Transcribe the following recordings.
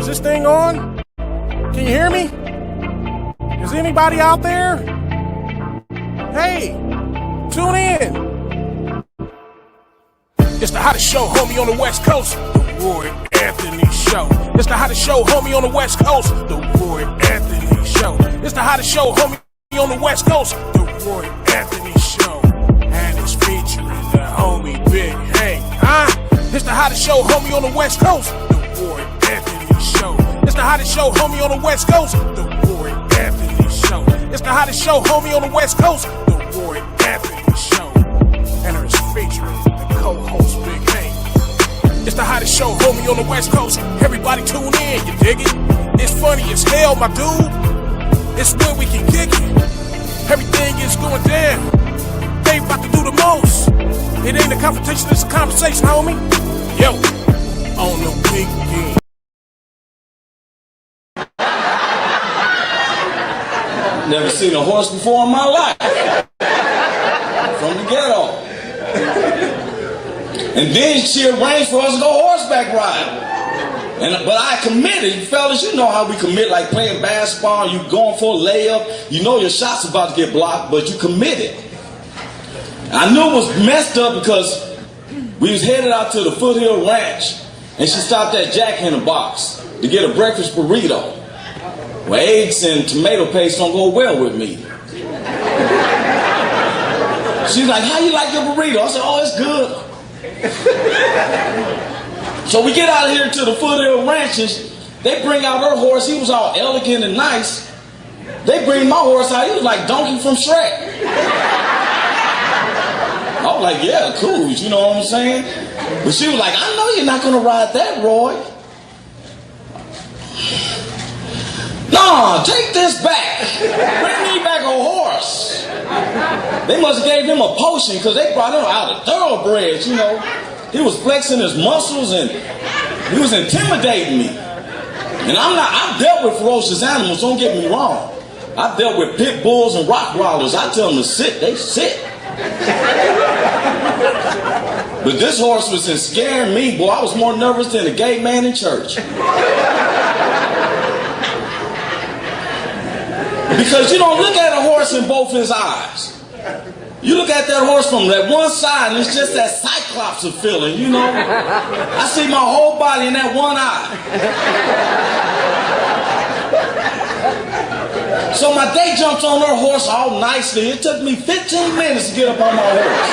Is this thing on? Can you hear me? Is anybody out there? Hey, tune in. It's the hottest show, homie, on the West Coast. The Roy Anthony Show. It's the hottest show, homie, on the West Coast. The Roy Anthony Show. It's the hottest show, homie, on the West Coast. The Roy Anthony Show. And it's featuring the homie Big Hank. It's the hottest show, homie, on the West Coast. The Roy Anthony Show. It's the hottest show, homie, on the West Coast. The Roy Anthony Show. It's the hottest show, homie, on the West Coast. The Roy Anthony Show. And it's featuring the co-host Big Hank. It's the hottest show, homie, on the West Coast. Everybody tune in, you dig it? It's funny as hell, my dude. It's where we can kick it. Everything is going down. They about to do the most. It ain't a confrontation, it's a conversation, homie. Yo, on the weekend. Never seen a horse before in my life. From the ghetto. And then she arranged for us to go horseback riding. But I committed, fellas, you know how we commit, like playing basketball, you going for a layup, you know your shot's about to get blocked, but you committed. I knew it was messed up because we was headed out to the Foothill Ranch, and she stopped at Jack in the Box to get a breakfast burrito. Well, eggs and tomato paste don't go well with me. She's like, how you like your burrito? I said, oh, it's good. So we get out of here to the Foothill Ranch, and they bring out her horse. He was all elegant and nice. They bring my horse out. He was like Donkey from Shrek. I was like, yeah, cool, you know what I'm saying? But she was like, I know you're not going to ride that, Roy. No, take this back. Bring me back a horse. They must have gave him a potion because they brought him out of thoroughbreds, you know. He was flexing his muscles and he was intimidating me. And I've dealt with ferocious animals, don't get me wrong. I've dealt with pit bulls and rottweilers. I tell them to sit, they sit. But this horse was scaring me, boy. I was more nervous than a gay man in church. Because you don't look at a horse in both his eyes. You look at that horse from that one side and it's just that cyclops of feeling, you know. I see my whole body in that one eye. So my day jumps on her horse all nicely. It took me 15 minutes to get up on my horse.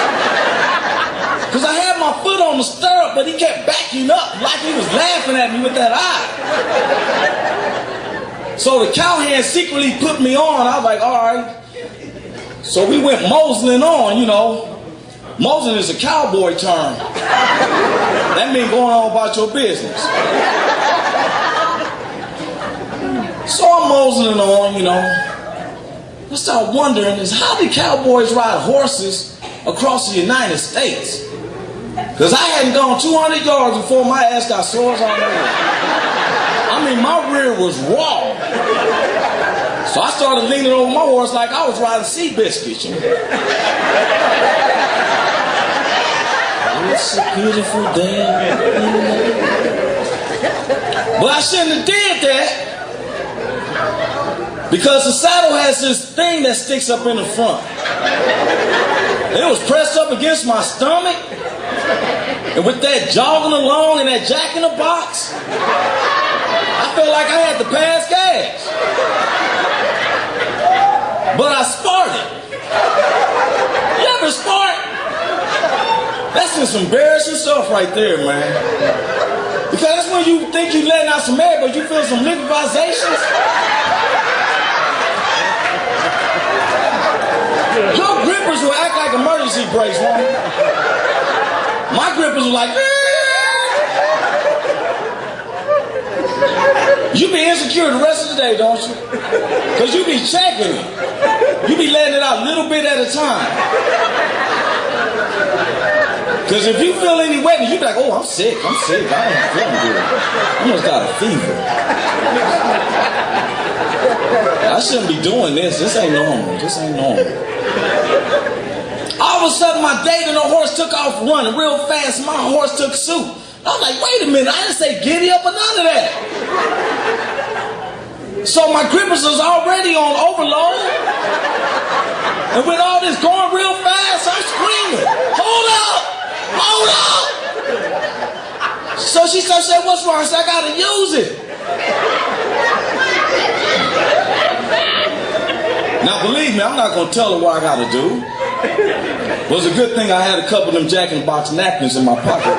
Because I had my foot on the stirrup, but he kept backing up like he was laughing at me with that eye. So the cowhand secretly put me on. I was like, all right. So we went moseling on, you know. Moseling is a cowboy term. That means going on about your business. So I'm moseling on, you know. I start wondering is how do cowboys ride horses across the United States? Because I hadn't gone 200 yards before my ass got sores on the rear. I mean, my rear was raw. So I started leaning over my horse like I was riding sea biscuits. You know? It's a beautiful day. But I shouldn't have did that. Because the saddle has this thing that sticks up in the front. It was pressed up against my stomach. And with that jogging along and that Jack in the Box, I felt like I had to pass gas. But I sparted. You ever spart? That's just some embarrassing stuff right there, man. Because that's when you think you're letting out some air, but you feel some liquefizations. Your grippers will act like emergency brakes, woman. My grippers were like, you be insecure the rest of the day, don't you? Because you be checking it. You be letting it out a little bit at a time. Because if you feel any wetness, you be like, oh, I'm sick. I ain't feeling good. I must got a fever. I shouldn't be doing this. This ain't normal. All of a sudden, my date and the horse took off running real fast. My horse took suit. I was like, wait a minute, I didn't say giddy up or none of that. So my grippers was already on overload. And with all this going real fast, I'm screaming, hold up, hold up. So she started saying, what's wrong? I said, I gotta use it. Now believe me, I'm not gonna tell her what I gotta do. It was a good thing I had a couple of them Jack in the Box napkins in my pocket.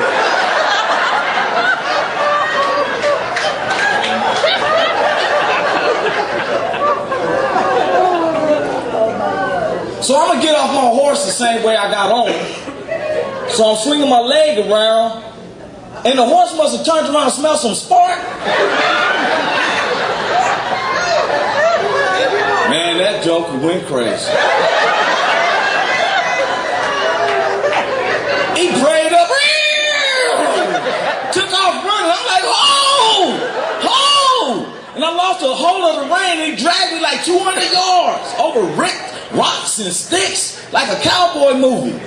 So I'm gonna get off my horse the same way I got on. So I'm swinging my leg around, and the horse must have turned around and smelled some spark. Man, that joker went crazy. He prayed up, took off running. I'm like, oh, oh! And I lost a hold of the rein, and he dragged me like 200 yards over rocks and sticks, like a cowboy movie.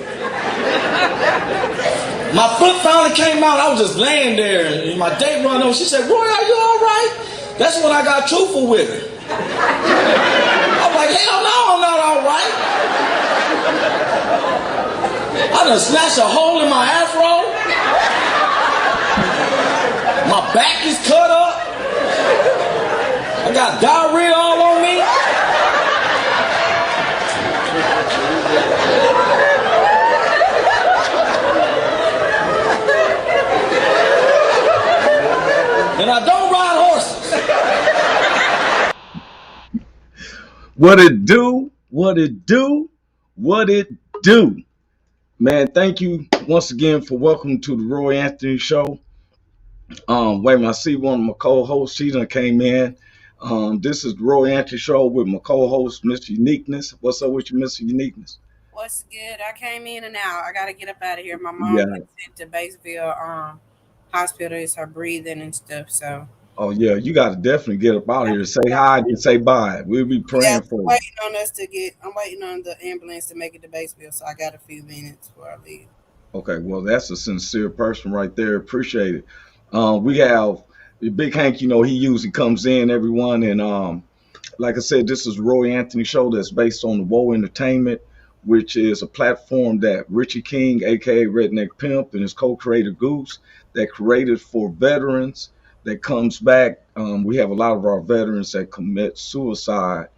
My foot finally came out. I was just laying there, and my date run over. She said, Roy, are you all right? That's when I got truthful with her. I'm like, hell no, I'm not all right. I done snatched a hole in my afro. My back is cut up. I got diarrhea all on me. And I don't ride horses. What it do? What it do? What it do? Man, thank you once again for welcome to the Roy Anthony Show. Wait a minute, I see one of my co-hosts. She done came in. This is the Roy Anthony Show with my co-host, Mr. Uniqueness. What's up with you, Mr. Uniqueness? What's good? I came in and out. I gotta get up out of here. My mom got sent to Batesville hospital. It's her breathing and stuff. So. Oh yeah, you got to definitely get up out of here. Say hi and say bye. We'll be praying for you. Waiting on us to get. I'm waiting on the ambulance to make it to Batesville. So I got a few minutes before I leave. Okay, well that's a sincere person right there. Appreciate it. We have Big Hank. You know he usually comes in, everyone, and like I said, this is the Roy Anthony Show that's based on the Woe Entertainment, which is a platform that Richie King, aka Redneck Pimp, and his co-creator Goose, that created for veterans. That comes back. We have a lot of our veterans that commit suicide,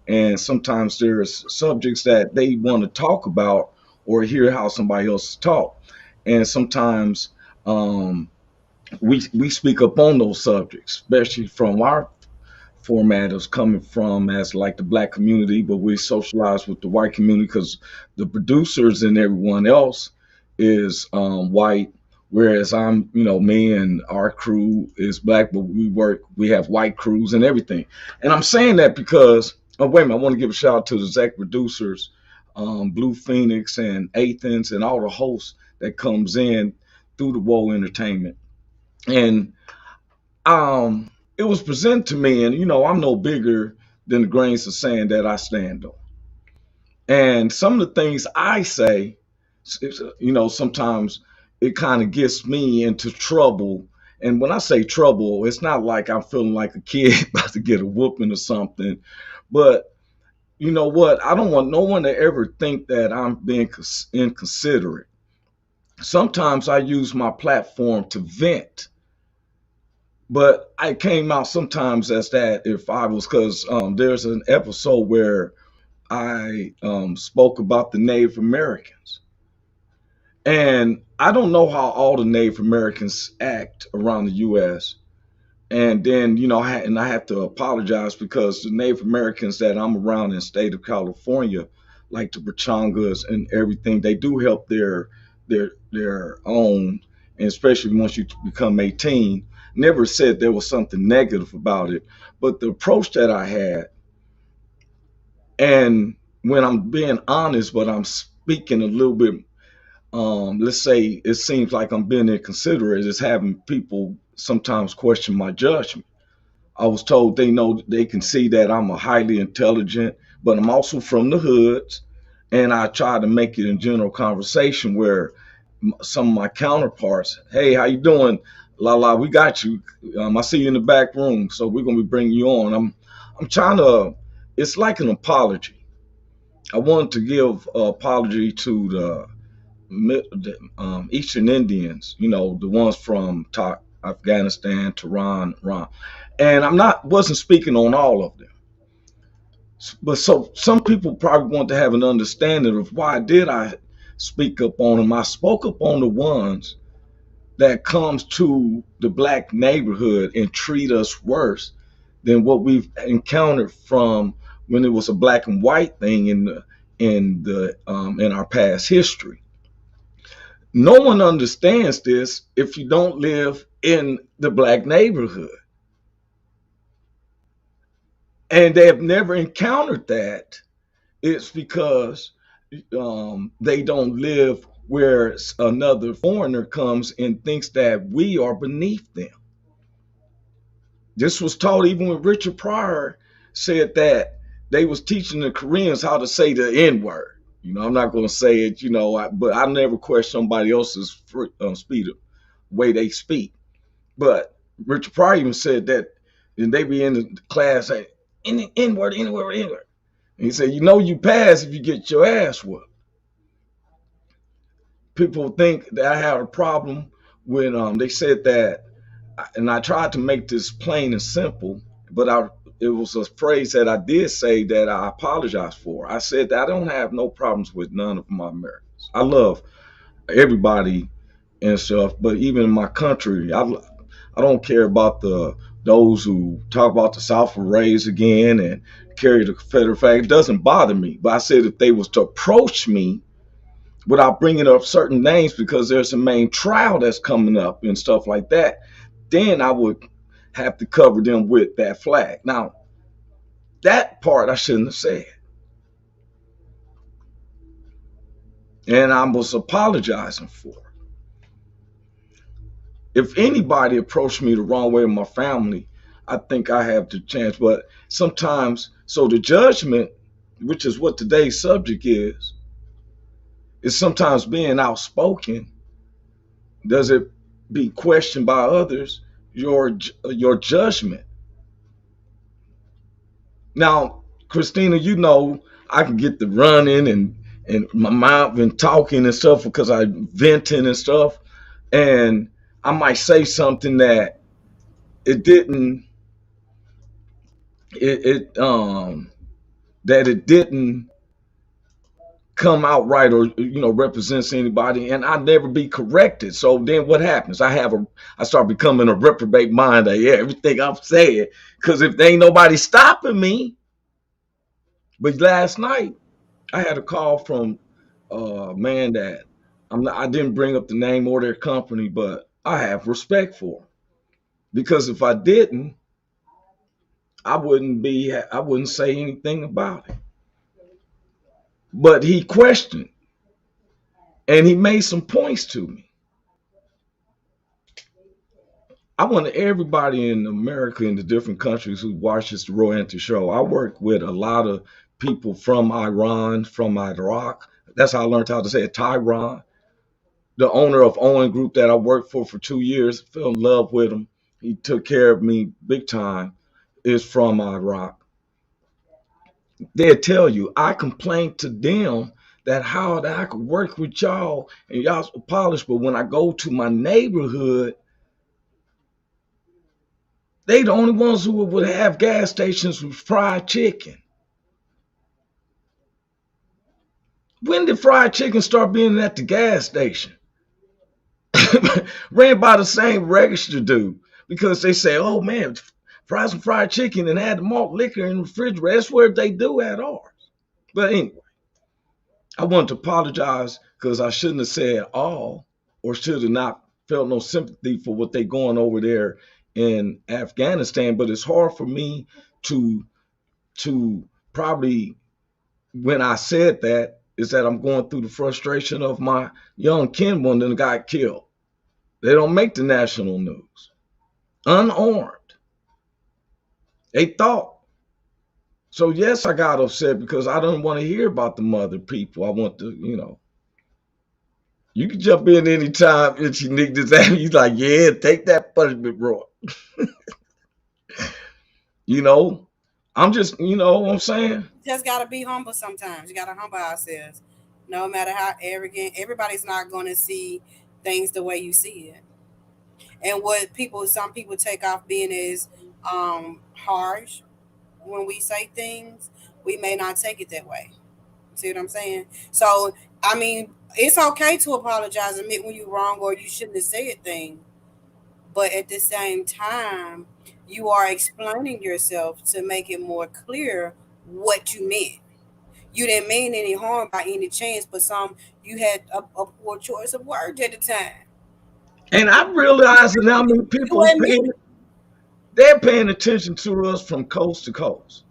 and sometimes there's subjects that they want to talk about or hear how somebody else talk, and sometimes we speak up on those subjects, especially from our format is coming from as like the black community, but we socialize with the white community because the producers and everyone else is white. Whereas I'm, me and our crew is black, but we have white crews and everything. And I'm saying that because, wait a minute, I want to give a shout out to the exec producers, Blue Phoenix and Athens and all the hosts that comes in through the Woe Entertainment. And it was presented to me, and, I'm no bigger than the grains of sand that I stand on. And some of the things I say, sometimes it kind of gets me into trouble. And when I say trouble, it's not like I'm feeling like a kid about to get a whooping or something. But you know what? I don't want no one to ever think that I'm being inconsiderate. Sometimes I use my platform to vent. But I came out sometimes as that if I was, because there's an episode where I spoke about the Native Americans. And I don't know how all the Native Americans act around the U.S. And then, I have to apologize because the Native Americans that I'm around in the state of California, like the Pachangas and everything, they do help their own, and especially once you become 18. Never said there was something negative about it, but the approach that I had, and when I'm being honest, but I'm speaking a little bit, let's say it seems like I'm being inconsiderate, is having people sometimes question my judgment. I was told they can see that I'm a highly intelligent, but I'm also from the hoods, and I try to make it in general conversation where some of my counterparts. Hey, how you doing? La la, we got you. I see you in the back room, so we're gonna be bringing you on. I'm trying to. It's like an apology. I wanted to give an apology to the Eastern Indians. You know, the ones from Afghanistan, Tehran, Iran, and wasn't speaking on all of them. But so some people probably want to have an understanding of why did I speak up on them. I spoke up on the ones that comes to the black neighborhood and treat us worse than what we've encountered from when it was a black and white thing in our past history. No one understands this if you don't live in the black neighborhood, and they have never encountered that. It's because they don't live where another foreigner comes and thinks that we are beneath them. This was taught even when Richard Pryor said that they was teaching the Koreans how to say the N word. You know, I'm not going to say it, you know, but I never question somebody else's speed, way they speak. But Richard Pryor even said that, and they be in the class saying, N word, N word, N word. And he said, you know, you pass if you get your ass whooped. People think that I had a problem when they said that, and I tried to make this plain and simple, but it was a phrase that I did say that I apologize for. I said that I don't have no problems with none of my Americans. I love everybody and stuff, but even in my country, I don't care about those who talk about the South will raise again and carry the Confederate flag. It doesn't bother me. But I said if they was to approach me without bringing up certain names because there's a main trial that's coming up and stuff like that, then I would have to cover them with that flag. Now, that part I shouldn't have said. And I was apologizing for. If anybody approached me the wrong way in my family, I think I have the chance. But sometimes, so the judgment, which is what today's subject is sometimes being outspoken. Does it be questioned by others, your judgment? Now, Christina, you know, I can get the running and my mouth been talking and stuff because I venting and stuff. And I might say something that it didn't, that it didn't come out right or represents anybody, and I never be corrected. So then what happens? I start becoming a reprobate mind. Everything I'm saying, because if there ain't nobody stopping me. But last night I had a call from a man that I didn't bring up the name or their company, but I have respect for them, because if I didn't, I wouldn't say anything about it. But he questioned and he made some points to me. I want everybody in America, in the different countries who watches the Roy Anthony Show. I work with a lot of people from Iran, from Iraq. That's how I learned how to say it. Tyron, the owner of Owen Group that I worked for 2 years, fell in love with him. He took care of me big time. Is from Iraq. They'll tell you I complained to them that how that I could work with y'all and y'all so polished, but when I go to my neighborhood, they the only ones who would have gas stations with fried chicken. When did fried chicken start being at the gas station? Ran by the same register dude, because they say, oh man, fry some fried chicken and add the malt liquor in the refrigerator. That's where they do at ours. But anyway, I want to apologize because I shouldn't have said all, or should have not felt no sympathy for what they going over there in Afghanistan. But it's hard for me to probably, when I said that, is that I'm going through the frustration of my young kin that got killed. They don't make the national news. Unarmed. They thought. So yes, I got upset because I don't want to hear about the mother people. I want to, You can jump in anytime. It's Uniqueness. He's like, yeah, take that punishment, bro. You know, I'm just, you know what I'm saying? Just gotta be humble sometimes. You gotta humble ourselves. No matter how arrogant, everybody's not gonna see things the way you see it. And what some people take off being is harsh when we say things. We may not take it that way. See what I'm saying? So I mean, it's okay to apologize, admit when you're wrong or you shouldn't have said things. But at the same time, you are explaining yourself to make it more clear what you meant. You didn't mean any harm by any chance, but you had a poor choice of words at the time. And I realize that now many You people is admit paying, they're paying attention to us from coast to coast.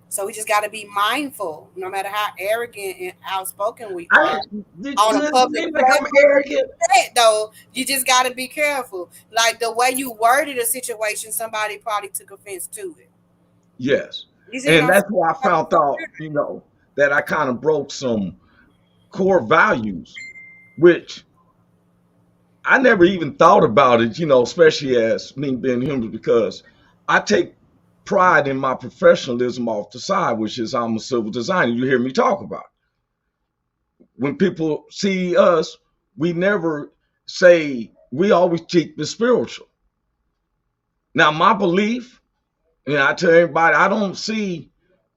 So we just got to be mindful, no matter how arrogant and outspoken we I are did on a you public seem like I'm platform. arrogant? Though you just got to be careful. Like the way you worded a situation, somebody probably took offense to it. Yes. You see what And I'm that's why I saying? found out, you know, that I kind of broke some core values, which I never even thought about it, you know, especially as me being human, because I take pride in my professionalism off the side, which is I'm a civil designer. You hear me talk about it. When people see us, we never say, we always keep the spiritual. Now, my belief, and I tell everybody,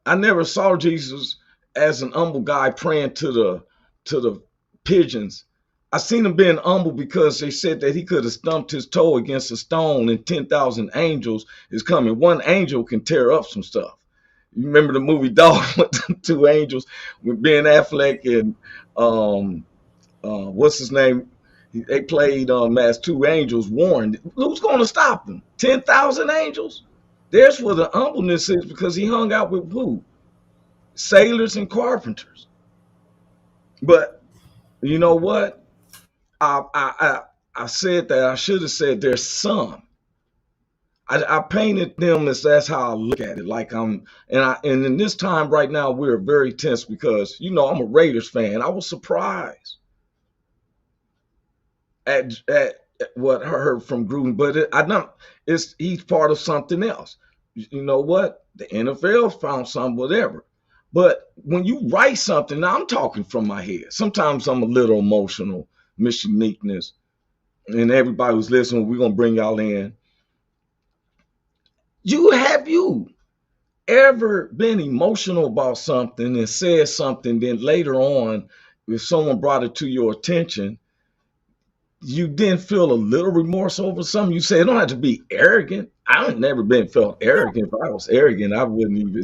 I never saw Jesus as an humble guy praying to the pigeons. I seen him being humble because they said that he could have stumped his toe against a stone and 10,000 angels is coming. One angel can tear up some stuff. You remember the movie Dog with the two angels with Ben Affleck and what's his name? They played as two angels warned. Who's going to stop them? 10,000 angels? There's where the humbleness is because he hung out with who? Sailors and carpenters. But you know what? I said that I should have said there's some. I painted them as that's how I look at it. Like and in this time right now we're very tense because you know I'm a Raiders fan. I was surprised at what I heard from Gruden, but I don't. He's part of something else. You know what? The NFL found something, whatever. But when you write something, now I'm talking from my head. Sometimes I'm a little emotional, Miss Uniqueness, and everybody who's listening, we're gonna bring y'all in. You ever been emotional about something and said something, then later on, if someone brought it to your attention, you didn't feel a little remorse over something? You say it don't have to be arrogant. I've never been felt arrogant. If I was arrogant, I wouldn't even.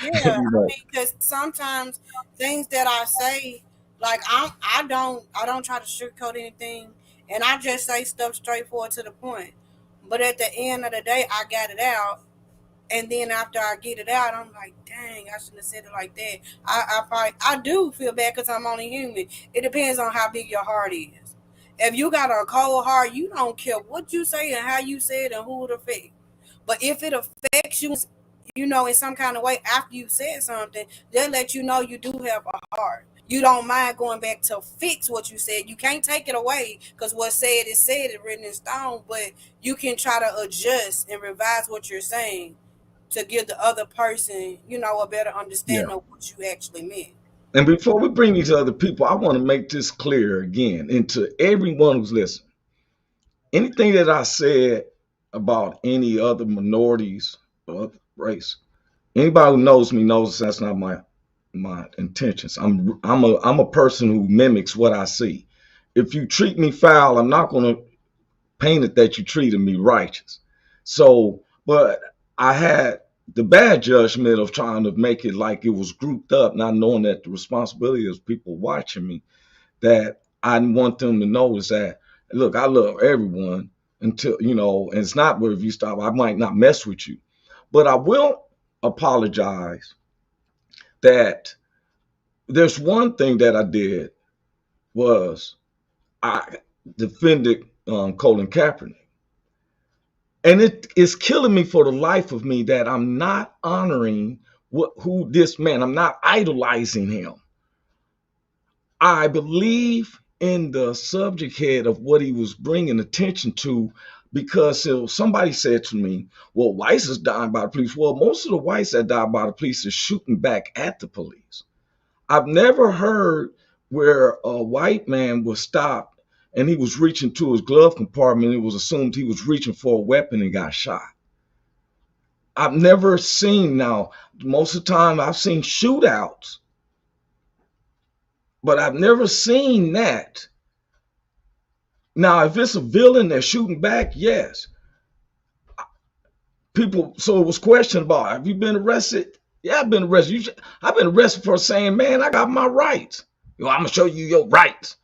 Yeah, You I know. mean, because sometimes things that I say, like I don't try to sugarcoat anything, and I just say stuff straightforward to the point. But at the end of the day, I got it out, and then after I get it out, I'm like, dang, I shouldn't have said it like that. I do feel bad because I'm only human. It depends on how big your heart is. If you got a cold heart, you don't care what you say and how you say it and who it affects. But if it affects you, in some kind of way after you said something, they'll let you know you do have a heart. You don't mind going back to fix what you said. You can't take it away because what's said is said, it's written in stone, but you can try to adjust and revise what you're saying to give the other person, a better Yeah. understanding of what you actually meant. And before we bring these other people, I want to make this clear again, and to everyone who's listening. Anything that I said about any other minorities or race, anybody who knows me knows that's not my intentions. I'm a person who mimics what I see. If you treat me foul, I'm not going to paint it that you treated me righteous. So, but I had the bad judgment of trying to make it like it was grouped up, not knowing that the responsibility is people watching me. That I want them to know is that look, I love everyone until and it's not where if you stop, I might not mess with you, but I will apologize that there's one thing that I did was I defended Colin Kaepernick. And it is killing me for the life of me that I'm not honoring who this man, I'm not idolizing him. I believe in the subject head of what he was bringing attention to, because somebody said to me, well, whites is dying by the police. Well, most of the whites that die by the police is shooting back at the police. I've never heard where a white man was stopped and he was reaching to his glove compartment. It was assumed he was reaching for a weapon and got shot. I've never seen, now, most of the time I've seen shootouts, but I've never seen that. Now, if it's a villain that's shooting back, yes. People, so it was questioned about, have you been arrested? Yeah, I've been arrested. I've been arrested for saying, man, I got my rights. I'm going to show you your rights.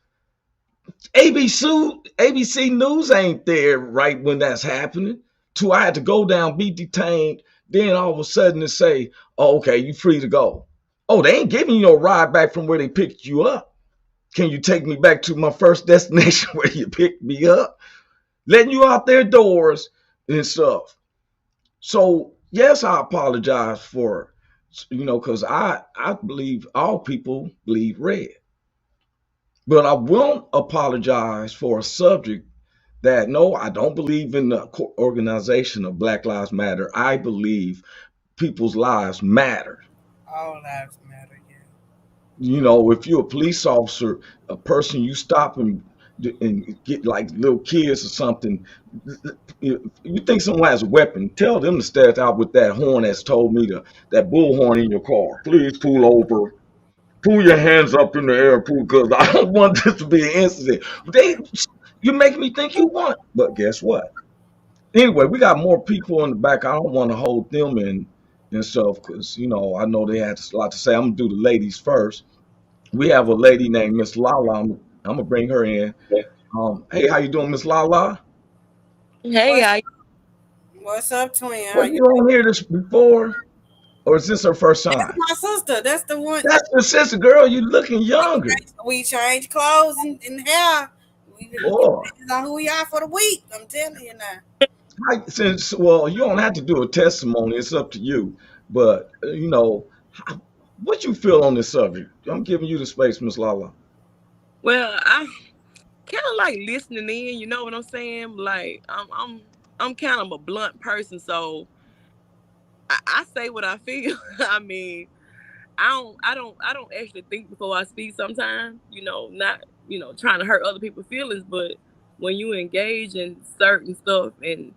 ABC News ain't there right when that's happening. So I had to go down, be detained. Then all of a sudden they say, oh, okay, you free to go. Oh, they ain't giving you no ride back from where they picked you up. Can you take me back to my first destination where you picked me up? Letting you out their doors and stuff. So, yes, I apologize for, because I believe all people bleed red. But I won't apologize for a subject that, no, I don't believe in the organization of Black Lives Matter. I believe people's lives matter. All lives matter, yeah. If you're a police officer, a person you stop and get like little kids or something, you think someone has a weapon, tell them to stare out with that horn that's told me that bullhorn in your car. Please pull over. Pull your hands up in the air, because I don't want this to be an incident. You make me think you want, but guess what? Anyway, we got more people in the back. I don't want to hold them in and stuff because, I know they had a lot to say. I'm going to do the ladies first. We have a lady named Miss Lala. I'm going to bring her in. Hey, how you doing, Miss Lala? Hey, What's up, twin? Well, you don't hear this before? Or is this her first That's time? my sister. That's the one. That's your sister, girl. You looking younger. We change clothes and hair. Oh. Depends on who we are for the week. I'm telling you now. Well, you don't have to do a testimony. It's up to you. But, what you feel on this subject? I'm giving you the space, Miss Lala. well, I kind of like listening in. You know what I'm saying? Like I'm kind of a blunt person, so I say what I feel. I mean, I don't actually think before I speak. Sometimes, not trying to hurt other people's feelings, but when you engage in certain stuff and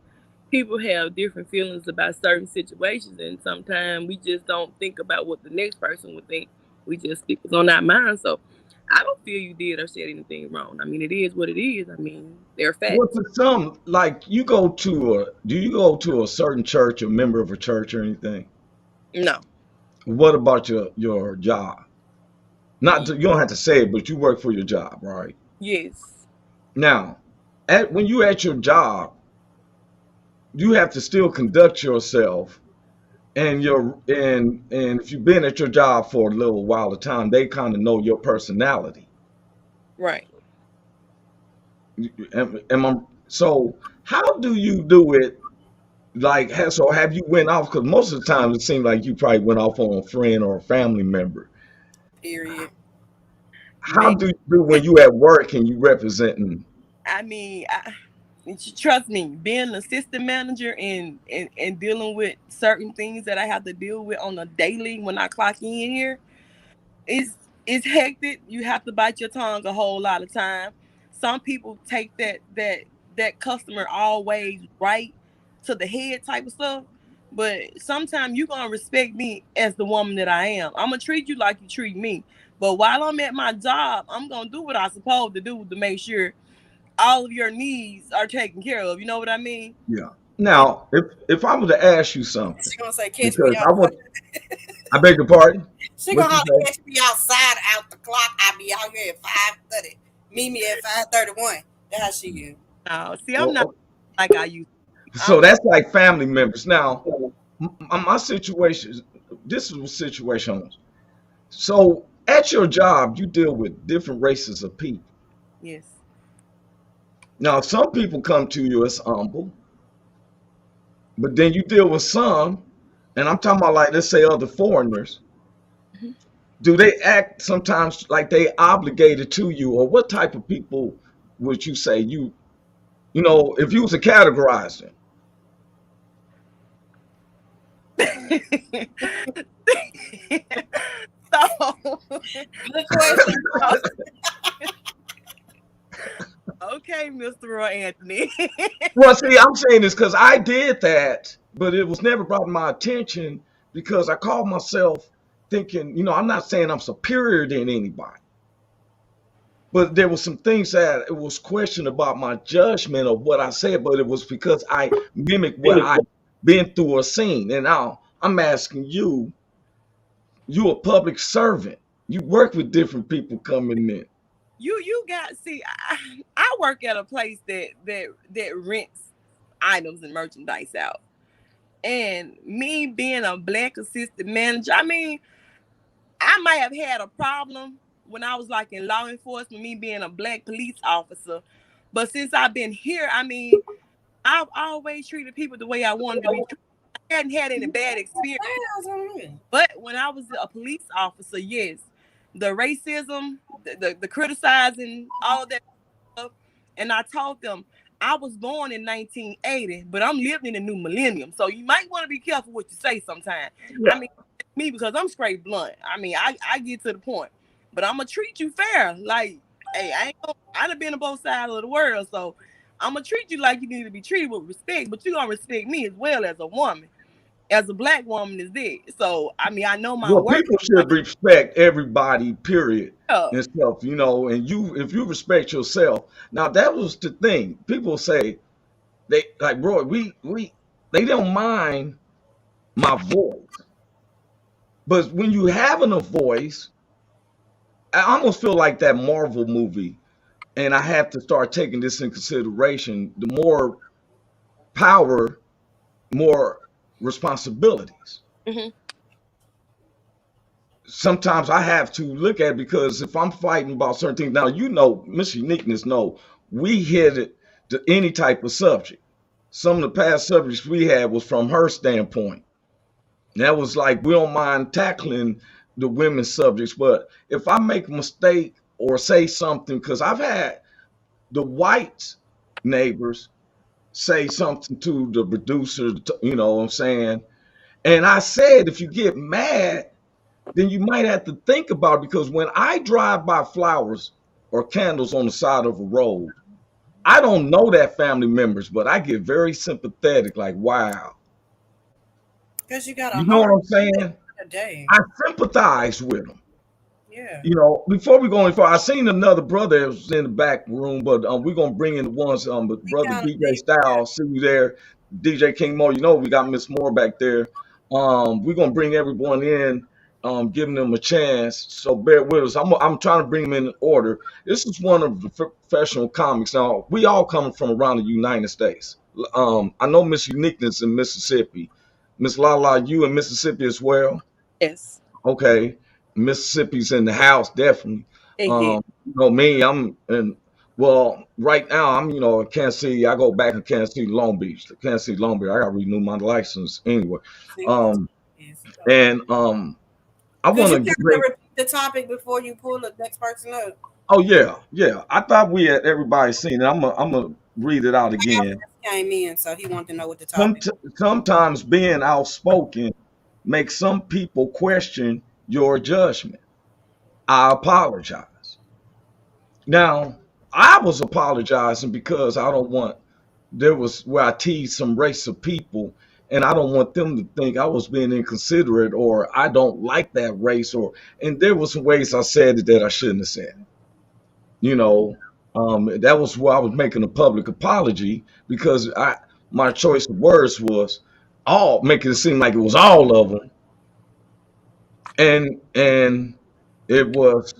people have different feelings about certain situations, and sometimes we just don't think about what the next person would think. We just speak what's on our mind. So I don't feel you did or said anything wrong. I mean, it is what it is. I mean, they're facts. Well, for some, like do you go to a certain church, a member of a church or anything? No. What about your job? You don't have to say it, but you work for your job, right? Yes. Now, when you at your job, you have to still conduct yourself, and if you've been at your job for a little while of time, they kind of know your personality. Right. So how do you do it? Like, so have you went off? Because most of the time it seems like you probably went off on a friend or a family member. Period. How do you do when you at work and you representing? I mean, trust me, being an assistant manager and dealing with certain things that I have to deal with on a daily when I clock in here, it's hectic. You have to bite your tongue a whole lot of time. Some people take that customer always right to the head type of stuff. But sometimes you're gonna respect me as the woman that I am. I'm gonna treat you like you treat me. But while I'm at my job, I'm gonna do what I'm supposed to do to make sure all of your needs are taken care of. You know what I mean? Yeah. Now, if I were to ask you something, She gonna say, catch because me outside. I beg your pardon. She gonna have to catch me outside out the clock. I'll be out here at 5:30. Meet me at 5:31. That's how she is. No, see, I'm not like I used to. So that's like family members. Now, my situation, this is a situation. So at your job, you deal with different races of people. Yes. Now, some people come to you as humble, but then you deal with some, and I'm talking about, like, let's say other foreigners, do they act sometimes like they obligated to you, or what type of people would you say you know, if you was to categorize them? So, Good question. okay, Mr. Roy Anthony. Well, see, I'm saying this because I did that, but it was never brought to my attention because I called myself thinking, you know, I'm not saying I'm superior than anybody, but there was some things that it was questioned about my judgment of what I said, but it was because I mimicked what I've been through or seen. And now I'm asking you, you a public servant. You work with different people coming in. You got see. I work at a place that rents items and merchandise out, and me being a black assistant manager, I mean, I might have had a problem when I was like in law enforcement, me being a black police officer, but since I've been here, I mean, I've always treated people the way I wanted to be treated. I hadn't had any bad experience. But when I was a police officer, yes, the racism, the criticizing, all of that stuff. And I told them I was born in 1980, but I'm living in the new millennium. So you might want to be careful what you say sometimes. Yeah. I mean, me, because I'm straight blunt. I mean, I get to the point. But I'm going to treat you fair. Like, hey, I done been on both sides of the world. So I'm going to treat you like you need to be treated with respect. But you're going to respect me as well as a woman. As a black woman is there. So, I mean, I know my Well, work. people should respect everybody, period, Yeah. and stuff, you know, and if you respect yourself. Now, that was the thing. People say, they like, bro, they don't mind my voice. But when you having a voice, I almost feel like that Marvel movie, and I have to start taking this in consideration. The more power, more responsibilities. Mhm. Sometimes I have to look at it because if I'm fighting about certain things, now you know, Miss Uniqueness know we hit it to any type of subject. Some of the past subjects we had was from her standpoint. That was like we don't mind tackling the women's subjects, but if I make a mistake or say something, because I've had the white neighbors say something to the producer, you know what I'm saying? And I said, if you get mad, then you might have to think about it because when I drive by flowers or candles on the side of a road, I don't know that family members, but I get very sympathetic, like, wow. Because you got a You know what heart I'm saying? a day. I sympathize with them. Yeah. You know, before we go any further, I seen another brother that was in the back room, but we're gonna bring in the ones, but brother kinda DJ did, Style, see you there, DJ King Mo. You know, we got Miss Moore back there. We're gonna bring everyone in, giving them a chance. So bear with us. I'm trying to bring them in order. This is one of the professional comics. Now we all coming from around the United States. I know Miss Uniqueness in Mississippi, Miss Lala, you in Mississippi as well. Yes. Okay, Mississippi's in the house, definitely. Yeah. You know me, I'm in. Well, right now I'm, you know, in Kansas City. I go back in Kansas City, Long Beach. Kansas City, Long Beach. I got to renew my license anyway. Um, and I Could want you to just bring. repeat the topic before you pull the next person up? Oh yeah, yeah. I thought we had everybody seen it. I'm gonna read it out again. Came in, so he wanted to know what the topic. Sometimes being outspoken makes some people question your judgment. I apologize. Now, I was apologizing because I don't want, there was where I teased some race of people, and I don't want them to think I was being inconsiderate or I don't like that race, and there was some ways I said it that I shouldn't have said. You know, that was where I was making a public apology because my choice of words was all making it seem like it was all of them, and it was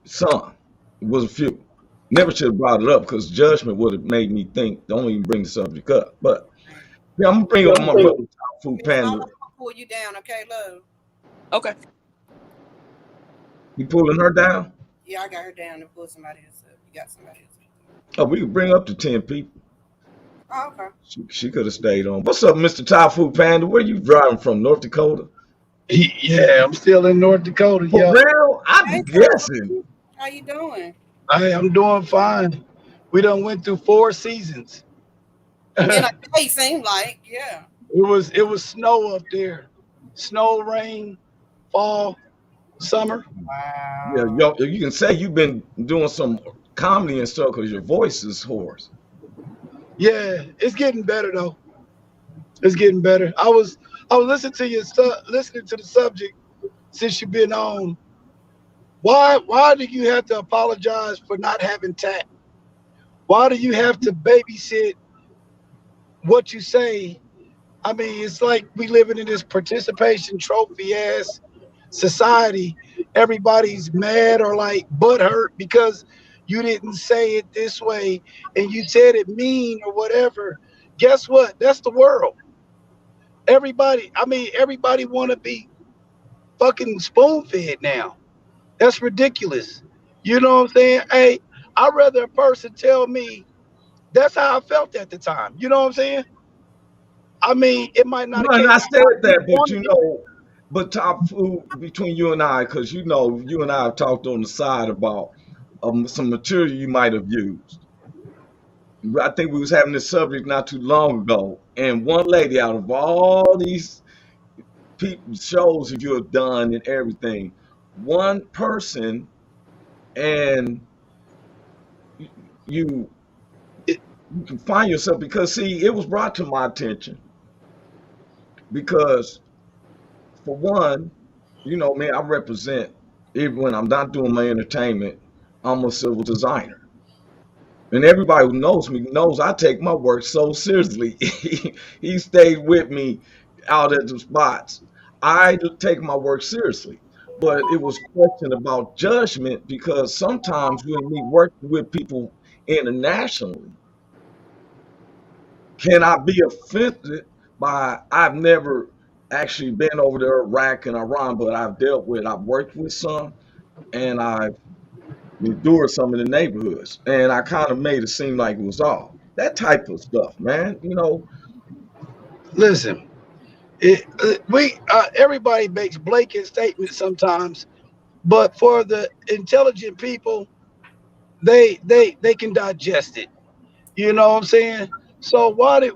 some. It was a few. Never should have brought it up because judgment would have made me think, don't even bring the subject up. But yeah, I'm gonna bring up my brother Food Panda. I'm gonna pull you down, okay, love? Okay. You pulling her down? Yeah, I got her down and pull somebody else up. You got somebody else. Oh, we could bring up to 10 people. Oh, okay. She could have stayed on. What's up, Mr. Thai Food Panda? Where you driving from? North Dakota? Yeah, I'm still in North Dakota. For Yo, real? I'm Hey, guessing. how you doing? I'm doing fine. We done went through 4 seasons. In a it day, seem like, yeah. was snow up there, snow, rain, fall, summer. Yeah, Wow. yo, you can say you've been doing some comedy and stuff because your voice is hoarse. Yeah, it's getting better though. It's getting better. I was listening to listening to the subject since you've been on. Why do you have to apologize for not having tact? Why do you have to babysit what you say? I mean, it's like we living in this participation trophy ass society. Everybody's mad or like butthurt because you didn't say it this way and you said it mean or whatever. Guess what? That's the world. Everybody want to be fucking spoon fed now. That's ridiculous. You know what I'm saying? Hey, I'd rather a person tell me that's how I felt at the time. You know what I'm saying? I mean, it might not No, have and came I out said how you that, but wanted you it. know, but top food between you and I, because you know, you and I have talked on the side about some material you might have used. I think we was having this subject not too long ago, and one lady out of all these people shows that you have done and everything, one person, and you you It- you can find yourself because see, it was brought to my attention because for one, you know, man, I represent, even when I'm not doing my entertainment, I'm a civil designer. And everybody who knows me knows I take my work so seriously. He stayed with me out at the spots. I do take my work seriously. But it was question about judgment because sometimes when we work with people internationally, can I be offended by I've never actually been over to Iraq and Iran, but I've worked with some and I've endured some in the neighborhoods. And I kind of made it seem like it was all that type of stuff, man. You know, Listen, we everybody makes blanket statements sometimes, but for the intelligent people, they can digest it. You know what I'm saying? So why did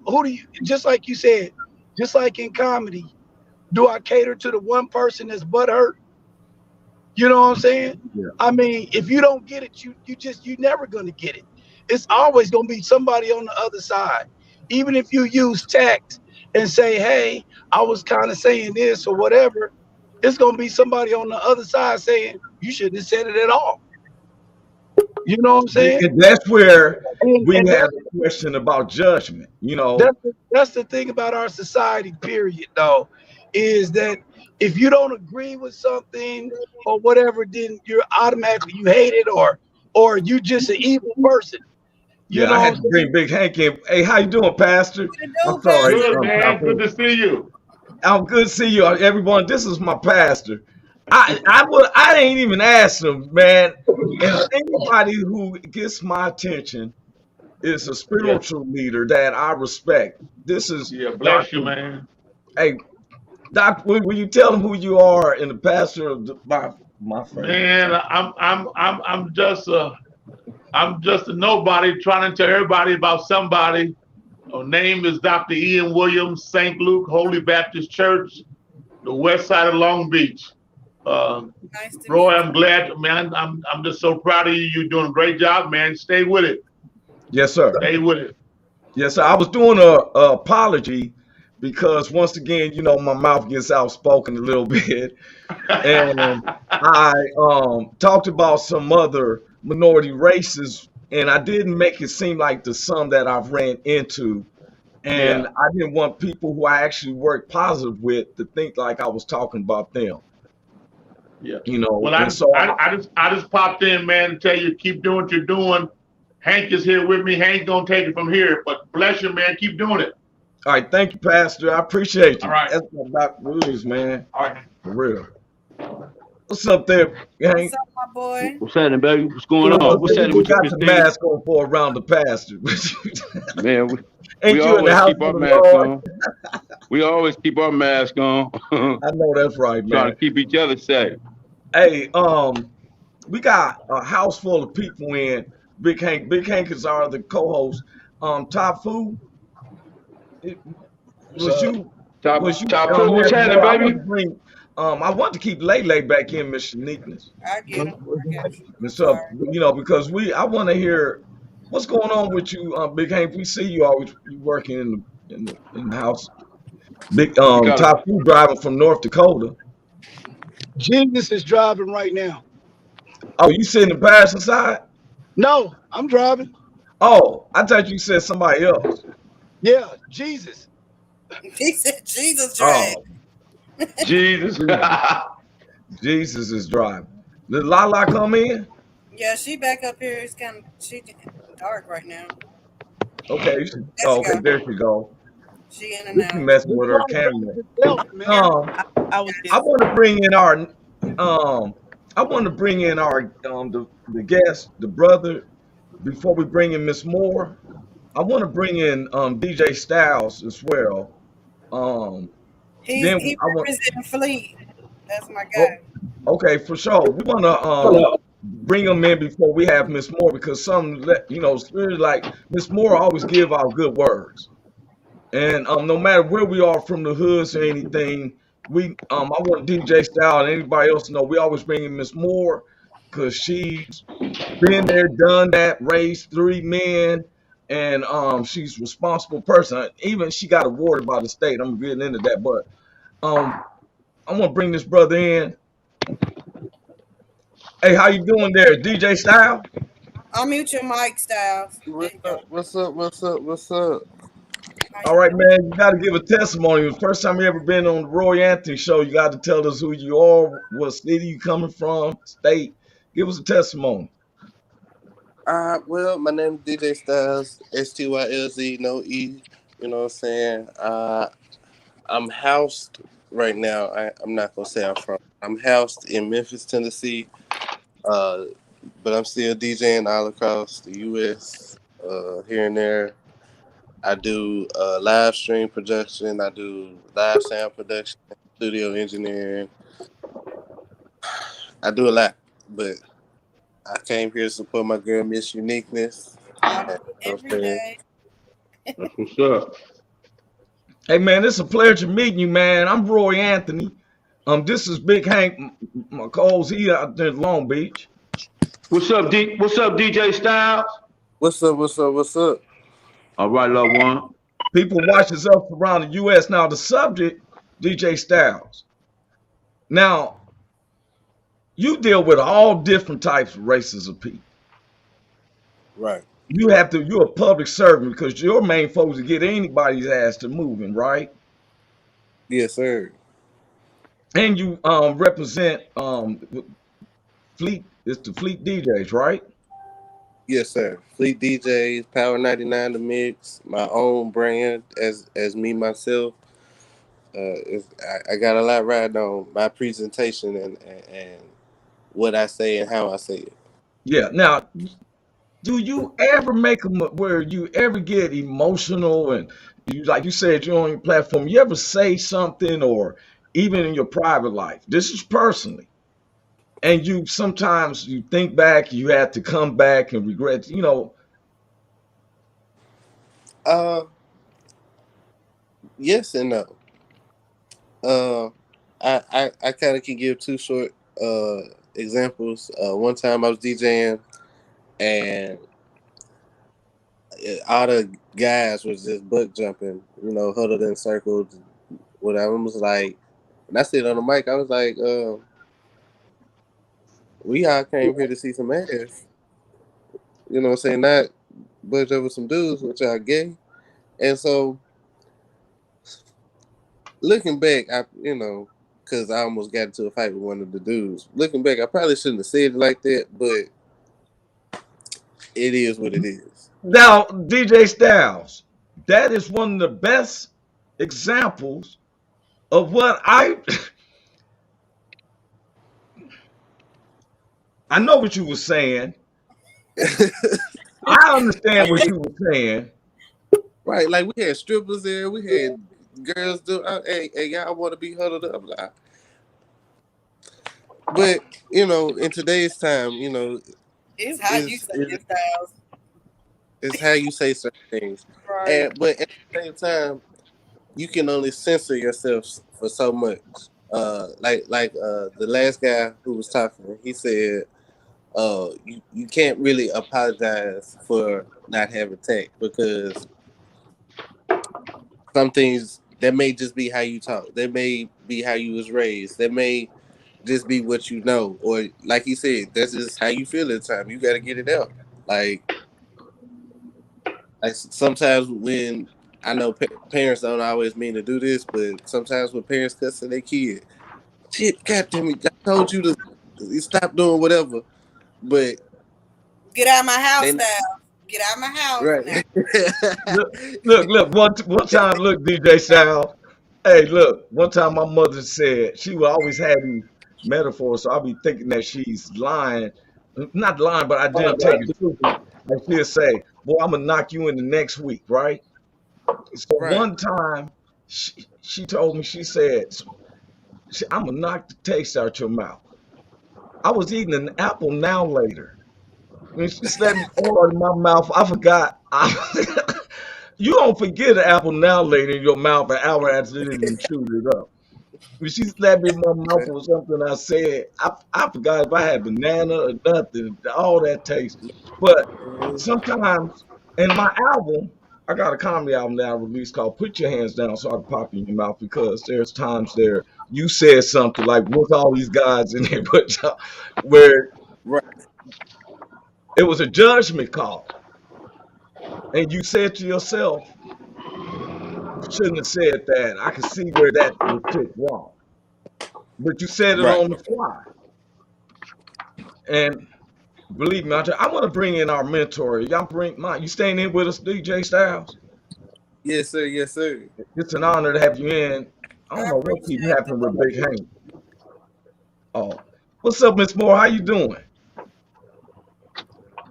who do you just like you said, just like in comedy, do I cater to the one person that's butthurt? You know what I'm saying? yeah, I mean, if you don't get it, you never gonna get it. It's always gonna be somebody on the other side. Even if you use tact and say, hey, I was kind of saying this or whatever, it's gonna be somebody on the other side saying, you shouldn't have said it at all. You know what I'm saying? and that's where we And have a question about judgment. You know, that's the thing about our society, period, though, is that if you don't agree with something or whatever, then you're automatically you hate it or you just an evil person. You yeah, I know had what to I'm saying? bring Big Hank in. Hey, how you doing, Pastor? What you I'm do, sorry, Pastor? Good, man. Good Tapu. to see you. I'm good to see you, everyone. This is my pastor. I ain't even asked him, man. And anybody who gets my attention is a Yeah, spiritual leader that I respect. This is yeah. Bless you, Doctor. man. Hey, Doc, will you tell them who you are and the pastor of my favorite Man, church? I'm just a nobody trying to tell everybody about somebody. Her name is Dr. Ian Williams, St. Luke Holy Baptist Church, the west side of Long Beach. Uh, Nice to Roy, meet I'm glad, man. I'm just so proud of you. You're doing a great job, man. Stay with it. Yes, sir. Stay with it. Yes, sir. I was doing a apology because once again, you know, my mouth gets outspoken a little bit, and I talked about some other minority races, and I didn't make it seem like the some that I've ran into. And Yeah, I didn't want people who I actually work positive with to think like I was talking about them, yeah. you know. Well, And so, I just popped in, man, to tell you keep doing what you're doing. Hank is here with me. Hank's gonna take it from here. But bless you, man. Keep doing it. all right, thank you, Pastor. I appreciate All you. right. That's what Doc Williams, man, All right. for real. What's up there, What's gang? up, my boy. What's happening, baby? What's going So on? What's you happening with you, got the Christina? mask on for around the pastor. Man, we Ain't you in the always house keep our of the mask Lord? on. We always keep our mask on. I know that's right, Trying man. to keep each other safe. Hey, we got a house full of people in. Big Hank. Big Hank is our the co-host. Top Food, it, was So, you was Top you top four, what's here? happening, Boy, I want baby? to bring I want to keep Lele back in, Miss Uniqueness. I get him. I got you. And I'm so sorry. because I want to hear what's going on with you, Big Hank. We see you always you working in the house. Big You got a Top Food driving from North Dakota. Jesus is driving right now. Oh, you sitting in the passenger side? No, I'm driving. Oh, I thought you said somebody else. Yeah, Jesus. He said Jesus drag. Oh, Jesus. Jesus, Jesus is driving. Did Lala come in? Yeah, she back up here. It's kind of she dark right now. Okay, There she okay, go. there she go. She in and We can out. messing This with her white camera. just left, man. Here, Um, I was I just want to bring in our um, I want to bring in our the guest, the brother. Before we bring in Miss Moore, I want to bring in DJ Styles as well. Um, then he I want. representing Fleet. That's my Oh, guy. okay, for sure. We want to bring them in before we have Miss Moore because it's really like Miss Moore always give out good words, and no matter where we are from the hoods or anything, I want DJ Style and anybody else to know we always bring in Miss Moore because she's been there, done that, raised three men, and she's a responsible person. Even she got awarded by the state. I'm getting into that, but um, I want to bring this brother in. Hey, how you doing there, DJ Style? Unmute your mic, Styles. There What's you up? go. What's up? What's up? What's up? How All you right, doing? man. You got to give a testimony. The first time you ever been on the Roy Anthony show, you got to tell us who you are, what city you coming from, state. Give us a testimony. Well, my name is DJ Styles, STYLZ, no E. You know what I'm saying? I'm housed right now. I'm not gonna say I'm from. I'm housed in Memphis, Tennessee. Uh, but I'm still DJing all across the U.S. Here and there. I do live stream production. I do live sound production, studio engineering. I do a lot, but I came here to support my girl Miss Uniqueness. I do And, it you know what every I'm saying? day. That's what's up. Hey, man, it's a pleasure meeting you, man. I'm Roy Anthony. This is Big Hank McColl's. He out there in Long Beach. What's up, DJ Styles? What's up? What's up? What's up? All right, loved one. People watch us up around the U.S. Now, the subject, DJ Styles. Now, you deal with all different types of races of people. Right. You're a public servant because your main focus is to get anybody's ass to moving, right? Yes, sir. And you represent Fleet, it's the Fleet DJs, right? Yes, sir. Fleet DJs, Power 99 The Mix, my own brand as me myself. I got a lot riding on my presentation and what I say and how I say it. Yeah. Now, do you ever make them where you ever get emotional and you like you said you're on your platform? You ever say something or even in your private life? This is personally. And you sometimes you think back, you have to come back and regret, Uh, yes and no. Uh, I kind of can give two short examples. One time I was DJing and all the guys was just butt jumping, huddled in circles. Whatever. I was like, and I said on the mic, I was like, we all came here to see some ass. You know what I'm saying? Not bunch over some dudes, which are gay. And so looking back, because I almost got into a fight with one of the dudes. Looking back, I probably shouldn't have said it like that, but it is what it is. now DJ Styles, that is one of the best examples of what I I know what you were saying. I understand what you were saying. Right, like we had strippers there, we had girls do. Hey, y'all want to be huddled up, like. But in today's time, It's how you is say is your styles. is how you say certain things, Right. but at the same time, you can only censor yourself for so much. Like the last guy who was talking, he said, you can't really apologize for not having tact because some things that may just be how you talk. That may be how you was raised. That may just be what you know, or like you said, that's just how you feel at the time. You got to get it out. Like, like sometimes when I know parents don't always mean to do this, but sometimes when parents cuss at their kid, shit, goddamn it, I told you to stop doing whatever, but Get out of my house, they not style. Get out of my house right. now. Look. One time, look, DJ Styles. Hey, look. One time, my mother said she would always have these metaphors, so I'll be thinking that she's lying. Not lying, but I didn't take it truthfully. And she'll say, "Boy, I'm gonna knock you in the next week, right?" So Right. one time, she told me, she said, "I'm gonna knock the taste out your mouth." I was eating an apple now later. When she slapped me hard in my mouth, I forgot. You don't forget an apple now later in your mouth an hour after you done chewed it up. When she slapped me in my mouth or something I said, I forgot if I had banana or nothing, all that taste. But sometimes in my album, I got a comedy album that I released called Put Your Hands Down So I Can Pop You in Your Mouth, because there's times there you said something like, what's all these guys in there, but where Right. it was a judgment call. And you said to yourself, you shouldn't have said that. I can see where that was took wrong. But you said it Right. on the fly. And believe me, I want to bring in our mentor. Y'all bring you staying in with us, DJ Styles? Yes, sir. Yes, sir. It's an honor to have you in. I don't I know what keeps appreciate the happening with Big Hank. Oh, what's up, Miss Moore? How you doing?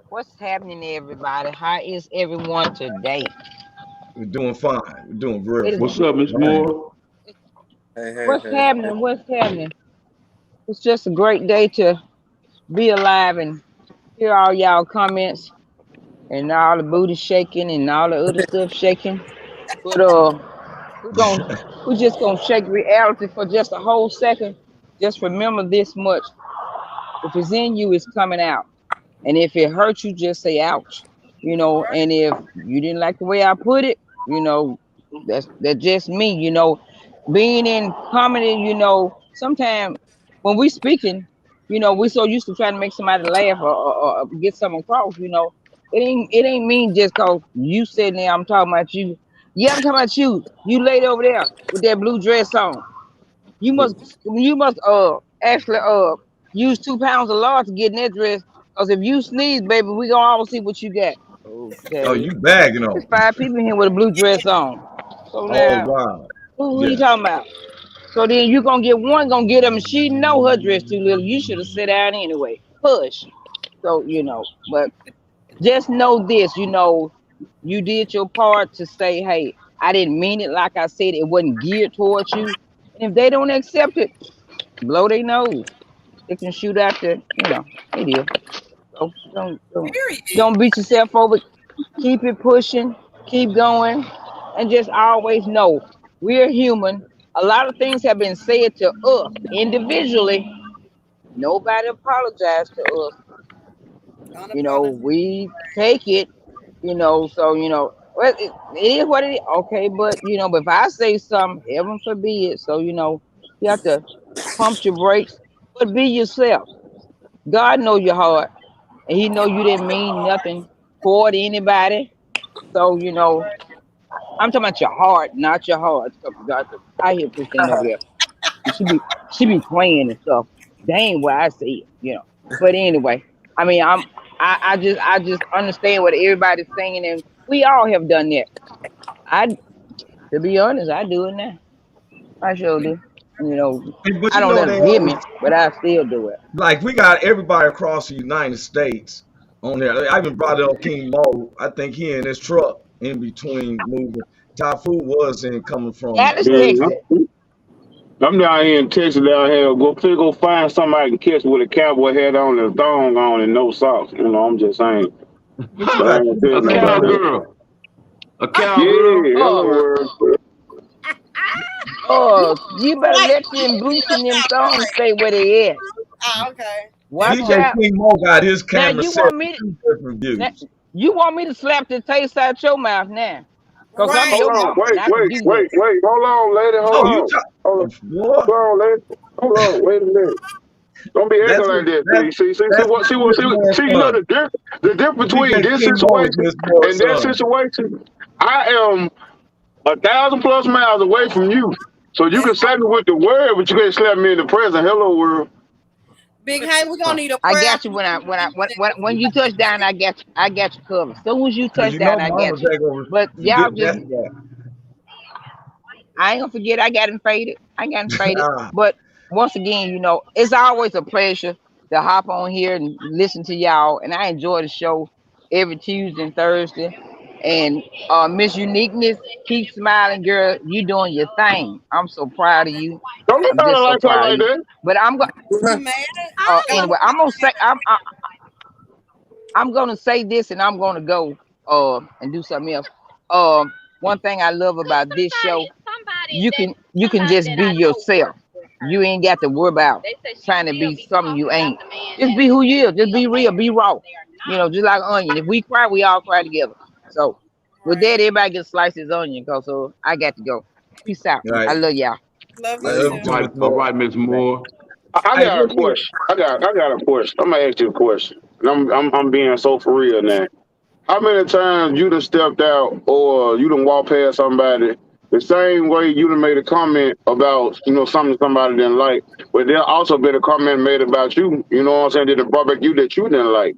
What's happening, everybody? How is everyone today? We're doing fine. We're doing real It, What's fine. up, Miss Man. Moore? Hey, hey, what's hey. happening? What's happening? It's just a great day to be alive and hear all y'all comments and all the booty shaking and all the other stuff shaking. But we're just gonna shake reality for just a whole second. Just remember this much: if it's in you, it's coming out. And if it hurts you, just say ouch. And if you didn't like the way I put it, that's just me. Being in comedy, sometimes when we speaking, we so used to trying to make somebody laugh or get something across, it ain't mean just cause you sitting there, I'm talking about you. Yeah, I'm talking about you. You laid over there with that blue dress on. You must actually use 2 pounds of lard to get in that dress. Cause if you sneeze, baby, we gonna all see what you got. Oh, Okay. you bagging There's on. 5 people in here with a blue dress on. So Oh, now, wow. who you Yeah. talking about? So then you gonna get one gonna get them. She know her dress too little. You should have sat down anyway. Push. So but just know this. You did your part to say, hey, I didn't mean it like I said. It wasn't geared towards you. And if they don't accept it, blow their nose. They can shoot out there. It is. So period. don't beat yourself over. Keep it pushing. Keep going, and just always know we're human. A lot of things have been said to us individually. Nobody apologized to us. Unapologetic. We take it. So well, it is what it is. Okay, but if I say something, heaven forbid. So you have to pump your brakes, but be yourself. God know your heart, and He know you didn't mean nothing toward anybody. So I'm talking about your heart, not your heart. So, God, I hear Christine over there. She be playing and stuff. Dang, what I see it. But anyway, I mean, I just understand what everybody's saying, and we all have done that. I, to be honest, I do it now. I sure do. You know, But I you don't know let they them hit me, always but I still do it. like we got everybody across the United States on there. I even brought up King Mo. I think he in his truck in between moving. Typhoon was in coming from Dallas, Man, Texas. I'm down here in Texas down here. Go find somebody to catch with a cowboy hat on and a thong on and no socks. You know, I'm just saying. But you But I got ain't two tell different you things. nobody that. Though. A Oh, Yeah, Oh, hello world. oh, you better Wait, let them Bruce and them stop. songs stay where they at. Okay. Watch DJ out. King Mo got his Now camera you set want for me to two different now, views. you want me to slap the taste out your mouth now. Cause I'm Right. your Hold on, mama and I can do that. wait. Hold on, lady. Oh, you Hold talk, on. oh, boy. Hold on, lady. Hold on. Wait a minute. Don't be acting That's like what that. that's See what, Miss Moore's you know son. the difference between DJ this King Mo is situation Miss Moore's and that son. situation. I am 1,000+ miles away from you. So you can slap me with the word, but you can't slap me in the present. Hello world. Big Hank, we're gonna need a I prayer got for you you. when you touch down, I got you covered. Soon as you Cause touch you know down, I Mama got you. ain't gonna But forget y'all just that. I ain't gonna forget I got faded. I got faded. Ah, But once again, it's always a pleasure to hop on here and listen to y'all. And I enjoy the show every Tuesday and Thursday. And Miss Uniqueness, keep smiling, girl. You doing your thing. I'm so proud of you. Don't be I'm trying to just so like her proud of like you. that. But I'm going. You mad? Anyway, I'm gonna say this, and I'm gonna go and do something else. One thing I love about this show, you can just be yourself. You ain't got to worry about trying to be something you ain't. Just be who you is. Just be real. Be raw. Just like onion. If we cry, we all cry together. So with Right. that, everybody gets slices his onion. Cause I got to go. Peace out. right. I love y'all. Love I you love too. you too, Miss All Moore. right, Miss Moore. I Hey, got a real quick. question. I got a question. I'm gonna ask you a question. And I'm being so for real now. How many times you done stepped out or you done walked past somebody the same way you done made a comment about, something somebody didn't like, but there also been a comment made about you, you know what I'm saying, that brought back you that you didn't like.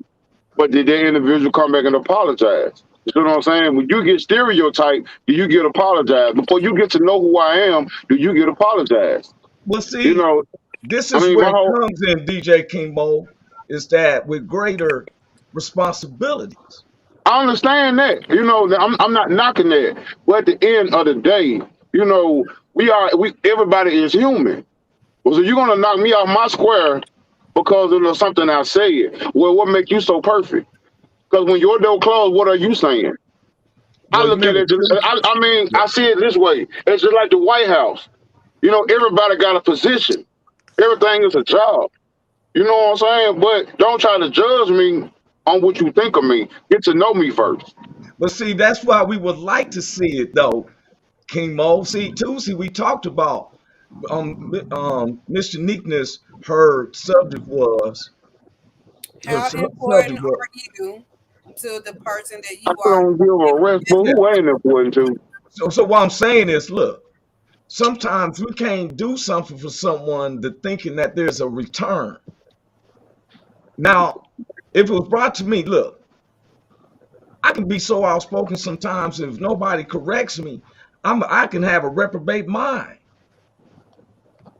But did that individual come back and apologize? You know what I'm saying? When you get stereotyped, do you get apologized? Before you get to know who I am, do you get apologized? Well, You see, know, this I is mean, where my it whole comes in, DJ King Mo, is that with greater responsibilities. I understand that. I'm not knocking that. But at the end of the day, we everybody is human. Well, so you're gonna knock me off my square because of something I said. Well, what make you so perfect? Because when your door closed, what are you saying? I Well, look at remember, it. I mean, I see it this way. It's just like the White House. Everybody got a position. Everything is a job. You know what I'm saying? But don't try to judge me on what you think of me. Get to know me first. but see, that's why we would like to see it though, King Mo. See, Tuesday we talked about Mr. Neatness, her subject was her How important subject was are you to the person that I you are? don't give a rest, but yeah. who ain't important to? So what I'm saying is, look, sometimes we can't do something for someone to thinking that there's a return. Now, if it was brought to me, look, I can be so outspoken sometimes. If nobody corrects me, I can have a reprobate mind.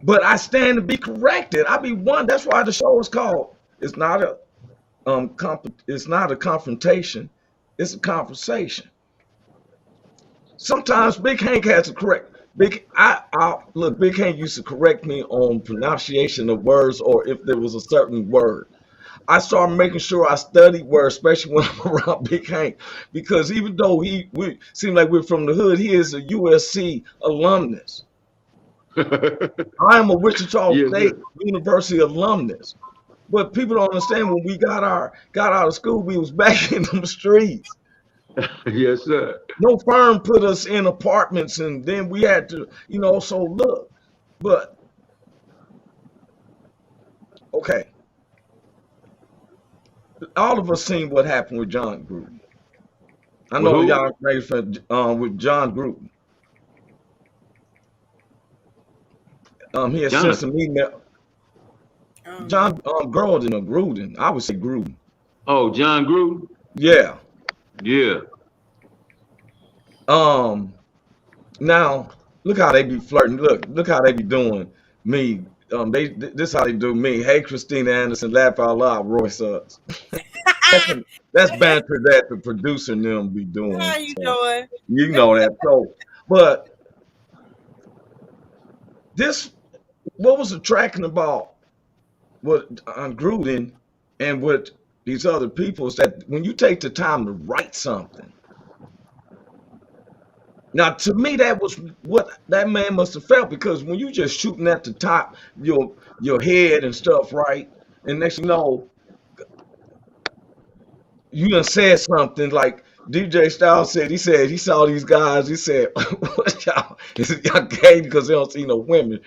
But I stand to be corrected. I be one. That's why the show is called. It's not a it's not a confrontation. It's a conversation. Sometimes Big Hank has to correct. I look. Big Hank used to correct me on pronunciation of words or if there was a certain word. I started making sure I studied words, especially when I'm around Big Hank, because even though we seem like we're from the hood, he is a USC alumnus. I am a Wichita Yes, State sir. University alumnus. But people don't understand when we got out of school, we was back in the streets. Yes, sir. No firm put us in apartments, and then we had to, So look, but okay, all of us seen what happened with John Gruden. I With know who? y'all ready for with John Gruden. He had sent Jonathan. some email. Um, John Gruden or Gruden. I would say Gruden. Oh, John Gruden. Yeah. Yeah. Um. Now look how they be flirting. Look how they be doing. me. This how they do me. Hey, Christina Anderson, laugh out loud, Roy Suggs. That's banter that the producer and them be How doing. you So doing? you know that. So, but this, what was attracting about what Gruden and what these other people is that when you take the time to write something. Now, to me, that was what that man must have felt because when you just shooting at the top, your head and stuff, right? And next you know, you done said something like DJ Styles said. He said he saw these guys. He said, "What y'all? Is it y'all gay because they don't see no women?"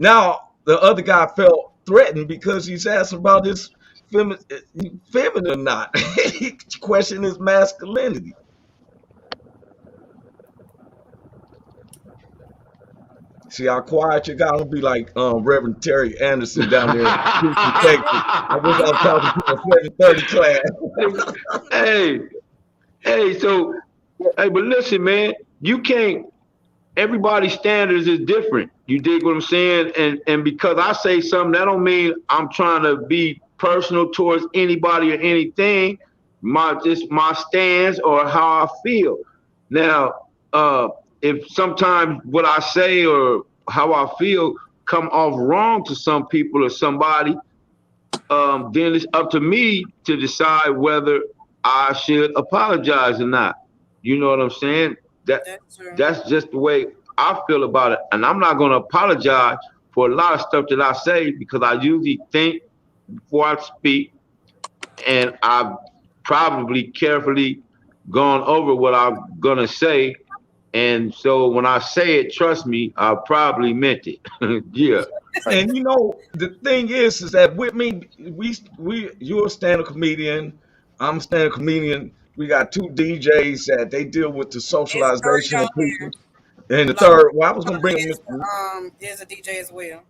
Now the other guy felt threatened because he's asking about his feminine or not. He questioned his masculinity. See how quiet you got? I'm gonna be like Reverend Terry Anderson down there in Houston, Texas. I wish I was talking to a 730 class. Hey, so, hey, but listen, man, you can't. Everybody's standards is different. You dig what I'm saying? And because I say something, that don't mean I'm trying to be personal towards anybody or anything. Just my stance or how I feel. Now, if sometimes what I say or how I feel come off wrong to some people or somebody, then it's up to me to decide whether I should apologize or not. You know what I'm saying? That's just the way I feel about it. And I'm not going to apologize for a lot of stuff that I say because I usually think before I speak, and I've probably carefully gone over what I'm going to say. And so when I say it, trust me, I probably meant it. Yeah. And you know, the thing is that with me, you're a stand-up comedian, I'm a stand-up comedian. We got two DJs that they deal with the socialization of people. And the third, well, I was gonna bring up is a DJ as well.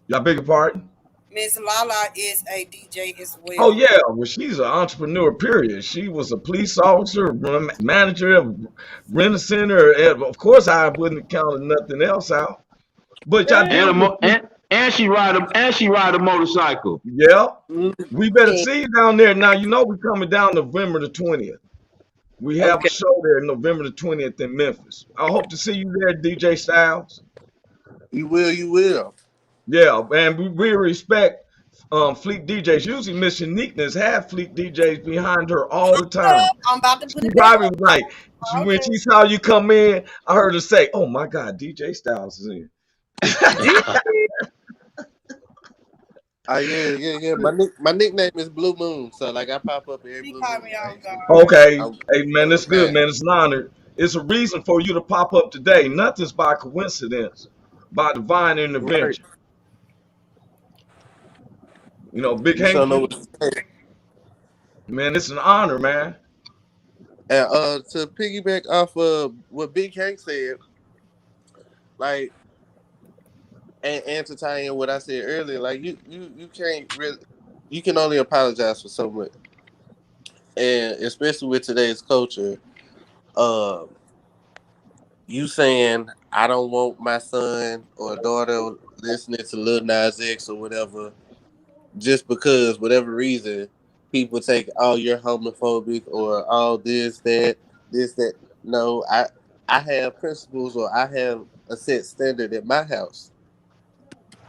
Y'all beg your pardon? Miss Lala is a DJ as well. Oh yeah, well she's an entrepreneur. Period. She was a police officer, manager of rent center. And of course, I wouldn't have counted nothing else out. But y'all and she ride a motorcycle. Yeah, we better see you down there. Now you know we're coming down November the 20th. We have a show there November the 20th in Memphis. I hope to see you there, DJ Styles. You will. Yeah, and we really respect Fleet DJs. Usually Miss Uniqueness have Fleet DJs behind her all the time. I'm about to put She it probably down. was like, when she saw you come in, I heard her say, "Oh my God, DJ Styles is in." Yeah. My nickname is Blue Moon, so like I pop up every blue moon. Okay, hey man, that's good, man. It's an honor. It's a reason for you to pop up today. Nothing's by coincidence, by divine intervention. You know, Big Hank. Man, it's an honor, man. And to piggyback off of what Big Hank said, like, and to tie in what I said earlier, like you can't really, you can only apologize for so much, and especially with today's culture, you saying I don't want my son or daughter listening to Lil Nas X or whatever, just because whatever reason people take, oh, you're homophobic or all this that. No, I have principles or I have a set standard at my house.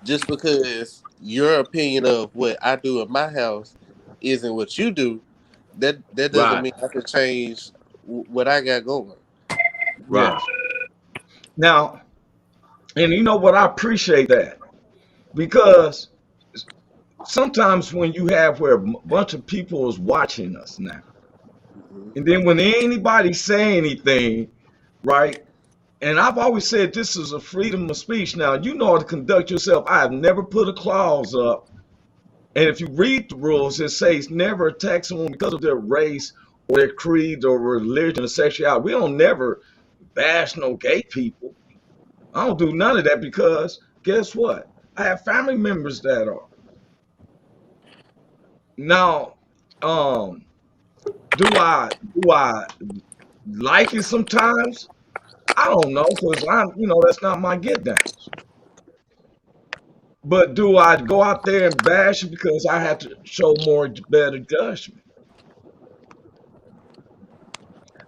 Just because your opinion of what I do at my house isn't what you do, that doesn't mean I can change what I got going. Right. Now, and you know what? I appreciate that because sometimes when you have where a bunch of people is watching us now, and then when anybody say anything, right? And I've always said this is a freedom of speech. Now, you know how to conduct yourself. I have never put a clause up. And if you read the rules, it says never attack someone because of their race or their creed or religion or sexuality. We don't never bash no gay people. I don't do none of that because guess what? I have family members that are. Now, do I like it sometimes? I don't know, because that's not my get downs. But do I go out there and bash it because I have to show better judgment?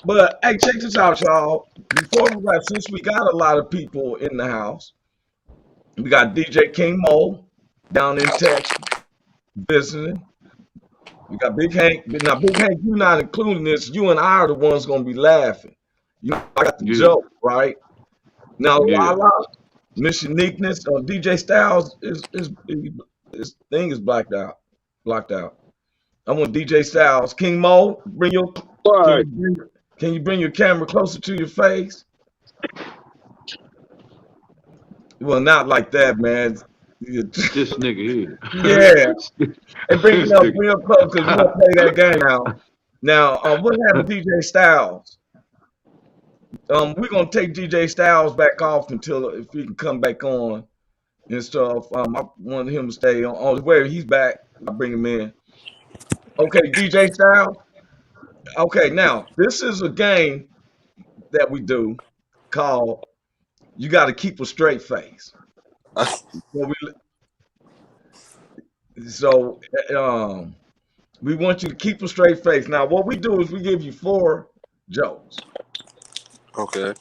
But hey, check this out, y'all. Since we got a lot of people in the house, we got DJ King Mo down in Texas visiting. We got Big Hank. Now, Big Hank, you're not including this. You and I are the ones going to be laughing. You know, I got the joke, right? Now, Lala, Miss Uniqueness, DJ Styles, his thing is blocked out. I want DJ Styles. King Mo, Right. can you bring your camera closer to your face? Well, not like that, man. This nigga here. Yeah. And bring it up real close because we're gonna play that game now. Now, what happened to DJ Styles? We're gonna take DJ Styles back off until if he can come back on and stuff. I want him to stay on where he's back. I'll bring him in. Okay, DJ Styles. Okay, now this is a game that we do called "You Got to Keep a Straight Face." So we want you to keep a straight face. Now, what we do is we give you 4 jokes. Okay.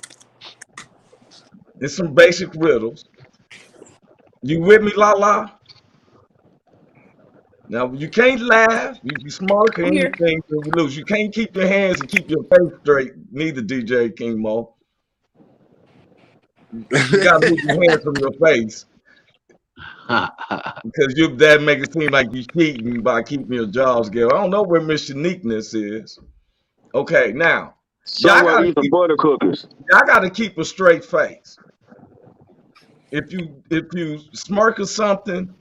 It's some basic riddles. You with me, La? Now, you can't laugh. You can smirk or anything that you lose. You can't keep your hands and keep your face straight. Neither, DJ King Mo. You got to move your hands from your face. Because that make it seem like you cheating by keeping your jaws together. I don't know where Miss Uniqueness is. Okay, now Somewhere eat the butter cookies. I gotta keep a straight face. If you smirk or something,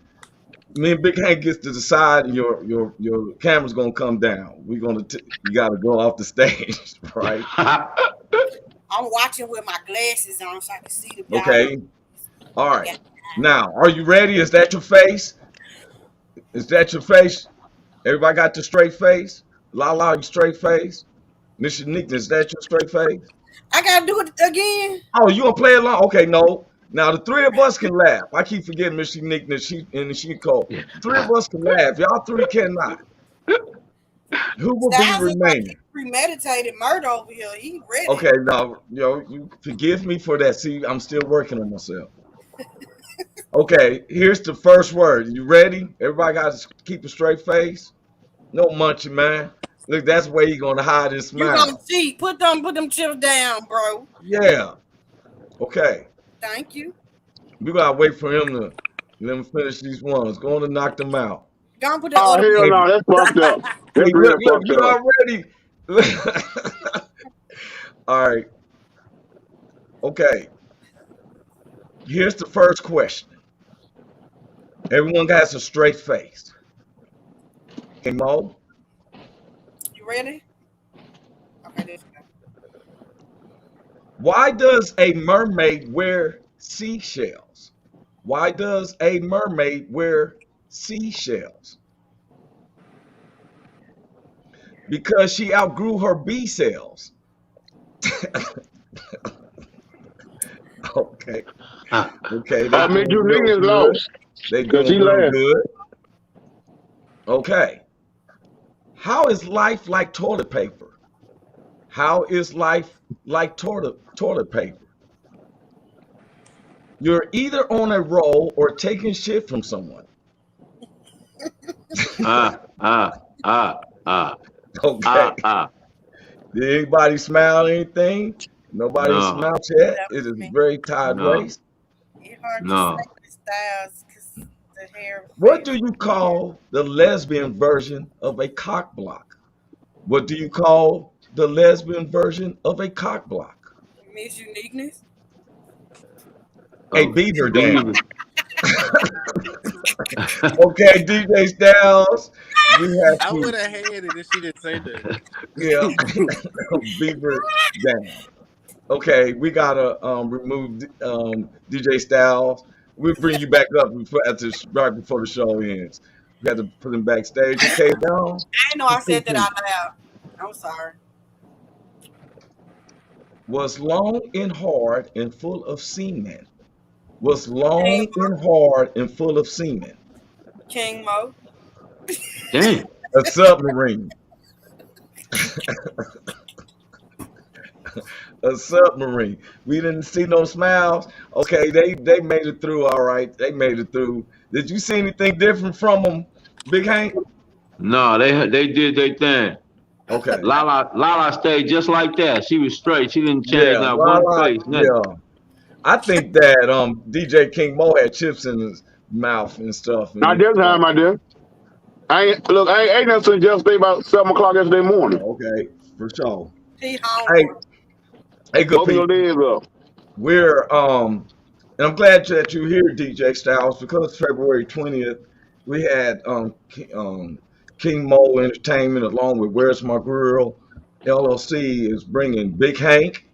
me and Big Hank gets to decide, and your camera's gonna come down. You gotta go off the stage, right? I'm watching with my glasses on so I can see the. Okay. All right. Now, are you ready? Is that your face? Is that your face? Everybody got the straight face? La, you straight face? Miss Uniqueness, is that your straight face? I gotta do it again. Oh, you gonna play along? Okay, no. Now the 3 of us can laugh. I keep forgetting Miss Uniqueness. She called. 3 of us can laugh. Y'all 3 cannot. Who will be remaining? Like premeditated murder over here. He ready. Okay, now you forgive me for that. See, I'm still working on myself. Okay, here's the first word. You ready? Everybody got to keep a straight face. No munching, man. Look, that's where you're gonna hide his smile. You gonna cheat? Put them chips down, bro. Yeah. Okay. Thank you. We gotta wait for him to let him finish these ones. Go on and knock them out. Don't put that hell no, that's fucked up. Hey, look, you already. All right. Okay. Here's the first question. Everyone has a straight face. Okay, Mo? You ready? Okay, let's go. Why does a mermaid wear seashells? Why does a mermaid wear seashells? Because she outgrew her bee cells. Okay. Okay. I mean, you niggas lost. They doing real good. Okay. How is life like toilet paper? How is life like toilet paper? You're either on a roll or taking shit from someone. Okay. Did anybody smile or anything? Nobody smiled yet. It is a very tired race. No. What do you call the lesbian version of a cock block? What do you call the lesbian version of a cock block? Miss Uniqueness? A beaver dam. Okay, DJ Styles. I would have had it if she didn't say that. Yeah. Beaver dam. Okay, we gotta remove DJ Styles. We'll bring you back up right before the show ends. We got to put him backstage. Okay, down. I didn't know I said that out loud. I'm sorry. Was long and hard and full of semen. was long and hard and full of semen? King Mo. Damn. A submarine. A submarine. We didn't see no smiles. Okay, they made it through. All right, they made it through. Did you see anything different from them, Big Hank? No, they did their thing. Okay. Lala stayed just like that. She was straight. She didn't change Yeah, not one Lala. face, nothing. Yeah, I think that DJ King Mo had chips in his mouth and stuff. Not And this time, I did. I ain't nothing since yesterday about 7 o'clock yesterday morning. okay, for sure. He Hey, hungry. hey, good Open your people. legs up. We're and I'm glad that you're here, DJ Styles, because February 20th we had King Mo Entertainment along with Where's My Girl LLC is bringing Big Hank,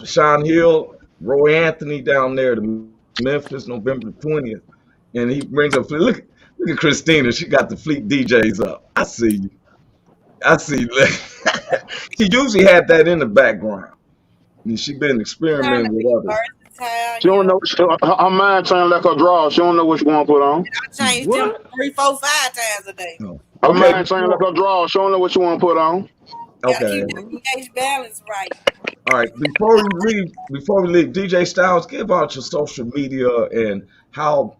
Sean Hill, Roy Anthony down there to Memphis, November 20th, and he brings up. Look at Christina, she got the Fleet DJs up. I see you. I see. She usually had that in the background. And she been Trying experimenting to with be others. versatile. She don't know. Her mind trying like her draw. She don't know what she want to put on. I change them 3, 4, 5 times a day. Oh, Her okay, mind trying like her draw. She don't know what she want to put on. Gotta okay. keep the pH balance right. All right. Before we leave, DJ Styles, give out your social media and how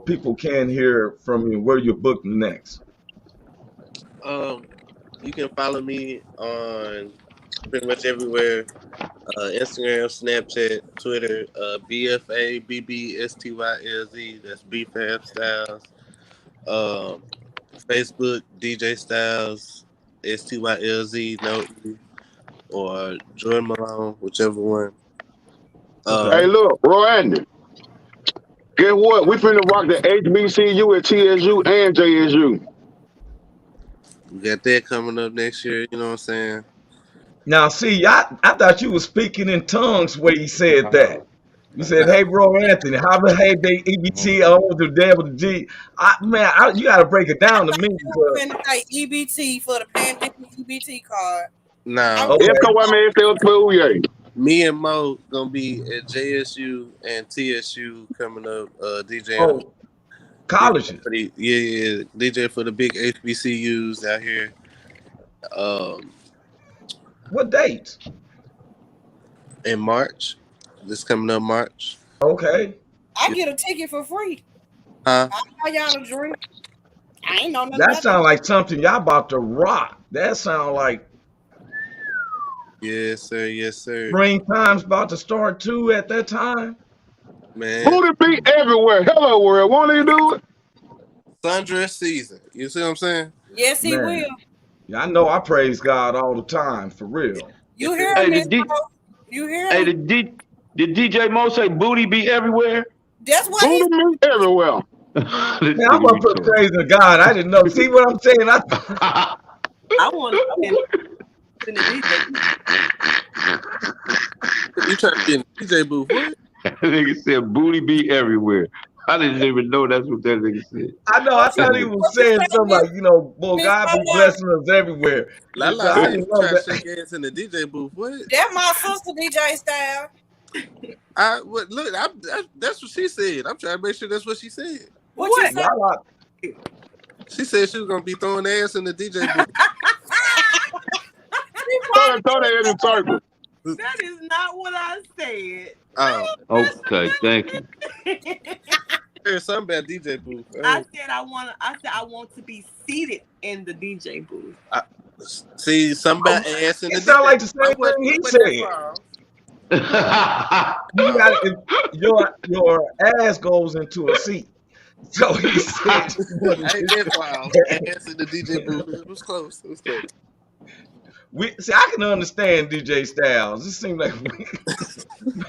people can hear from you, where you're booked next. You can follow me on pretty much everywhere. Instagram, Snapchat, Twitter, BFABBSTYLZ. That's BFAB Styles. Facebook, DJ Styles, STYLZ, no E, or Jordan Malone, whichever one. Hey, look, Roy Andy. Guess what? We finna rock the HBCU at TSU and JSU. We got that coming up next year, you know what I'm saying? Now, see, I thought you were speaking in tongues when you said that. You said, "Hey, bro, Anthony, how the hey they EBT over the devil the G." You got to break it down to me. I'm finna say EBT for the pandemic EBT card. Now, Okay. me and Mo gonna be at JSU and TSU coming up, DJing. Oh, colleges. Yeah, DJ for the big HBCUs out here. What dates? In March. This coming up March. Okay. I get a ticket for free. Huh? I buy y'all a drink. I ain't know nothing That about sounds like something y'all about to rock. That sound like Yes, sir. Yes, sir. springtime's about to start too at that time. Man, Booty be everywhere. Hello world. Won't you do it? sundress season. You see what I'm saying? Yes, he Man. will. Yeah, I know I praise God all the time, for real. You hear Hey, me? did You hear Hey, me? did DJ Mo say booty be everywhere? That's what he Booty be everywhere. This Man, I'm nigga gonna put retarded. praise to God. I didn't know. See what I'm saying? I want to be in the DJ. You trying to be in the DJ booth? What? That nigga said booty be everywhere. I didn't even know that's what that nigga said. I know. I thought he was saying something like, boy, God be blessing us everywhere. Lala I said didn't you know trying to that. shake ass in the DJ booth. What? That's my sister DJ style. That's what she said. I'm trying to make sure that's what she said. What you say? Lala, She said she was gonna be throwing ass in the DJ booth. Throw that in the circle. That is not what I said. Oh, Okay, thank you. there's something about DJ booth. I said I want to be seated in the DJ booth. See, something about ass in the it sound like the I same wasn't thing he putting that said. wrong. You got your ass goes into a seat. So he said, I ain't that wild. Ass in the DJ booth. It was close. It was close. I can understand DJ Styles. It seemed like we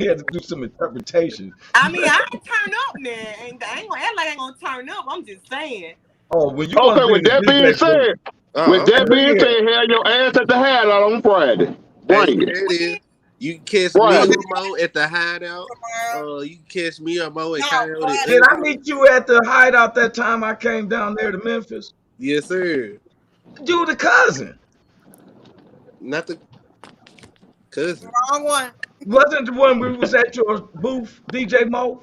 had to do some interpretation. I mean, I ain't turn up now. I ain't gonna act like I ain't gonna turn up. I'm just saying. Oh, when you Okay, with that being said, have your ass at the hideout on Friday. Bring There it is. You can catch me Friday. or Mo at the hideout. You can catch me or Mo at Coyote. Did I meet you at the hideout that time I came down there to Memphis? Yes, sir. You the cousin. Not the cousin. Wrong one. Wasn't the one we was at your booth, DJ Mo?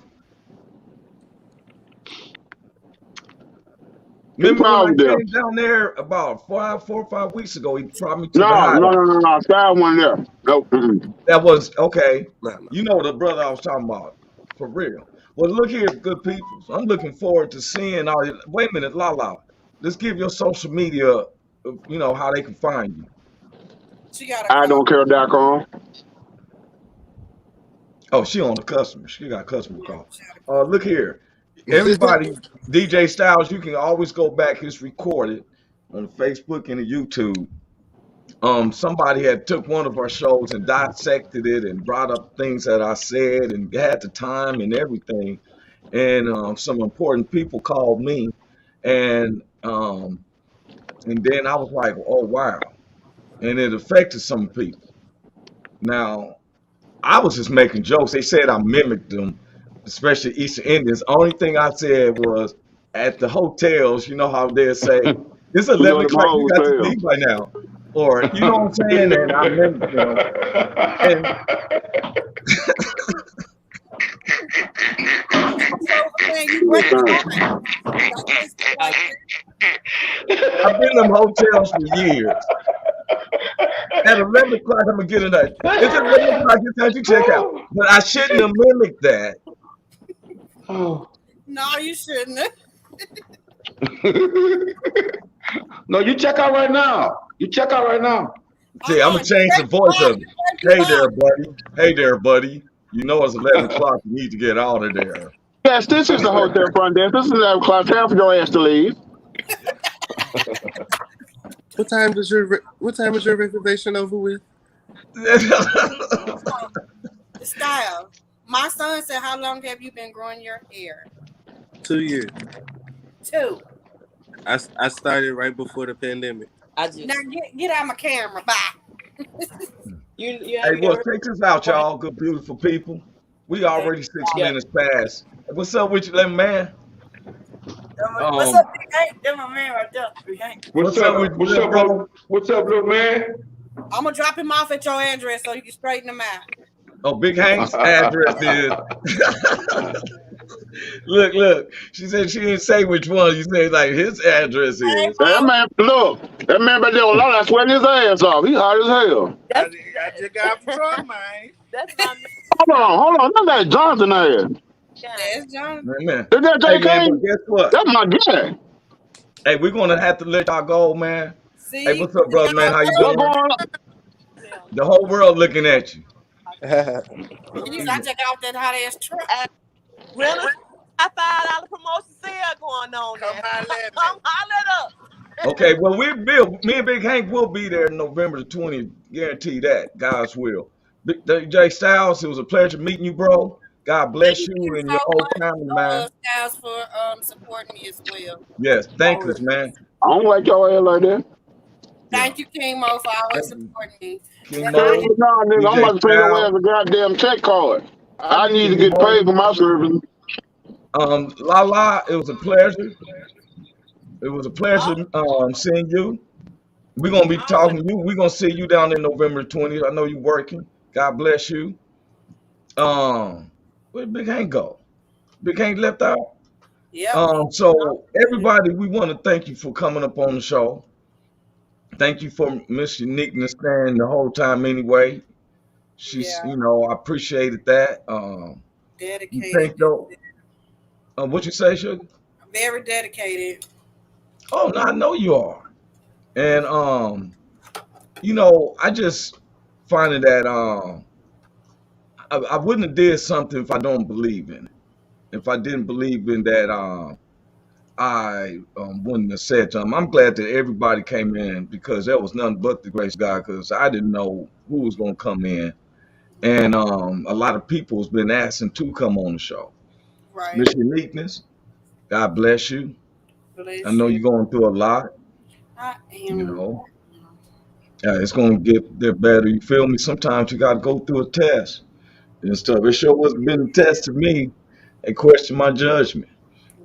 He Remember when I probably there. came down there about 4 or 5 weeks ago? He brought me to the No, no, hideout. no, no, no. Sky one there. Nope. Mm-mm. That was okay. Nah, nah. You know the brother I was talking about, for real. Well, look here, good people. I'm looking forward to seeing all. Wait a minute, Lala. Let's give your social media, how they can find you. She got a I call. don't care.com. Oh, she on the customer. She got a customer Yeah, call. she got a call. Look here, everybody. DJ Styles, you can always go back. It's recorded on the Facebook and the YouTube. Somebody had took one of our shows and dissected it and brought up things that I said and had the time and everything. And some important people called me, and then I was like, oh wow, and it affected some people. Now I was just making jokes. They said I mimicked them, especially Eastern Indians. Only thing I said was at the hotels, you know how they say, it's We go 11 to o'clock, you got to the leave by now. Or, you know what I'm saying? And I mimicked them. And So man, you break the motel. line. That's just right there. I've been in them hotels for years. At 11 o'clock, I'm going to get in that. It's at 11 o'clock, it's time to check out. But I shouldn't have mimicked that. Oh. No, you shouldn't have. No, you check out right now. You check out right now. See, I'm going to change the voice of it. Hey there, buddy. Hey there, buddy. You know it's 11 o'clock. You need to get out of there. Yes, this is the hotel front desk. This is 11 o'clock. Time for your ass to leave. What time is your reservation over with? Style. My son said, "How long have you been growing your hair?" 2 years. 2. I started right before the pandemic. I just Now get out my camera. Bye. you Hey, have well, your check this out, y'all. Good, beautiful people. We already 6 minutes past. What's up with you, little man? What's up, Big Hank? That's my man right there, Big Hank. What's up, with you, what's little up, bro? bro? What's up, little man? I'm gonna drop him off at your address so you can straighten him out. Oh, Big Hank's address is. Look. She said she didn't say which one. You said like his address is. That man, look. That man back there on law, that's sweating his ass off. He hot as hell. I just got from truck, man. that's my Hold on. That's that Johnson ass. Yes, John. Man. Is that Hey, JK? man, but guess what? That's my guy. Hey, we're gonna have to let y'all go, man. See, Hey, what's up, brother, man? How you What's doing? going on? The whole world looking at you. You got to check out that hot ass truck. Really? A $5 promotion sale going on there. Come holler up. Okay, well, me and Big Hank will be there November the 20th. Guarantee that. God's will. DJ Styles, it was a pleasure meeting you, bro. God bless you and your whole family, man. Styles for supporting me as well. Yes, thank us, man. I don't like your ass like that. Thank you, King Mo, for always supporting me. King And Mo, Hey, no, nigga, I'm DJ about to pay your Styles. ass a goddamn check card. I need to get paid for my service. Lala, it was a pleasure. It was a pleasure seeing you. We're gonna be talking to you. We're gonna see you down there November 20th. I know you're working. God bless you. Where'd Big Hank go? Big Hank left out. yeah. So everybody, we want to thank you for coming up on the show. Thank you for Miss Uniqueness staying the whole time anyway. She's, Yeah. I appreciated that. You Dedicated. think though? What you say, Sugar? Very dedicated. Oh no, I know you are. And I just finding that I wouldn't have did something if I don't believe in it. If I didn't believe in that, I wouldn't have said something. I'm glad that everybody came in because there was nothing but the grace of God because I didn't know who was going to come in. And a lot of people has been asking to come on the show. Right. Miss Uniqueness, God bless you. Bless I know you. you're going through a lot, I am. It's going to get there better. You feel me? Sometimes you got to go through a test and stuff. It sure wasn't been a test to me and question my judgment.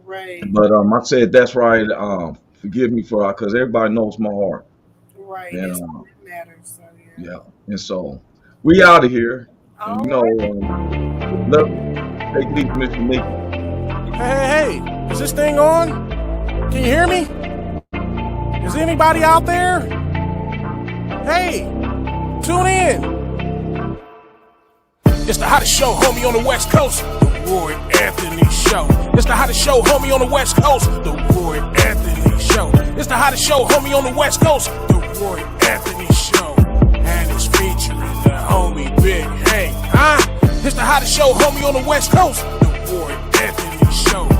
Right. But I said, that's right. Forgive me for because everybody knows my heart. Right. And, That's all that matters. So, yeah. Yeah. And so we out of here. And you know, love you. Take it easy, Mr. Nick. Hey, is this thing on? Can you hear me? Is anybody out there? Hey, tune in. It's the hottest show, homie, on the West Coast. The Roy Anthony Show. It's the hottest show, homie, on the West Coast. The Roy Anthony Show. It's the hottest show, homie, on the West Coast. The Roy Anthony Show. And it's featuring the homie Big Hank. It's the hottest show, homie, on the West Coast. The Roy Anthony Show.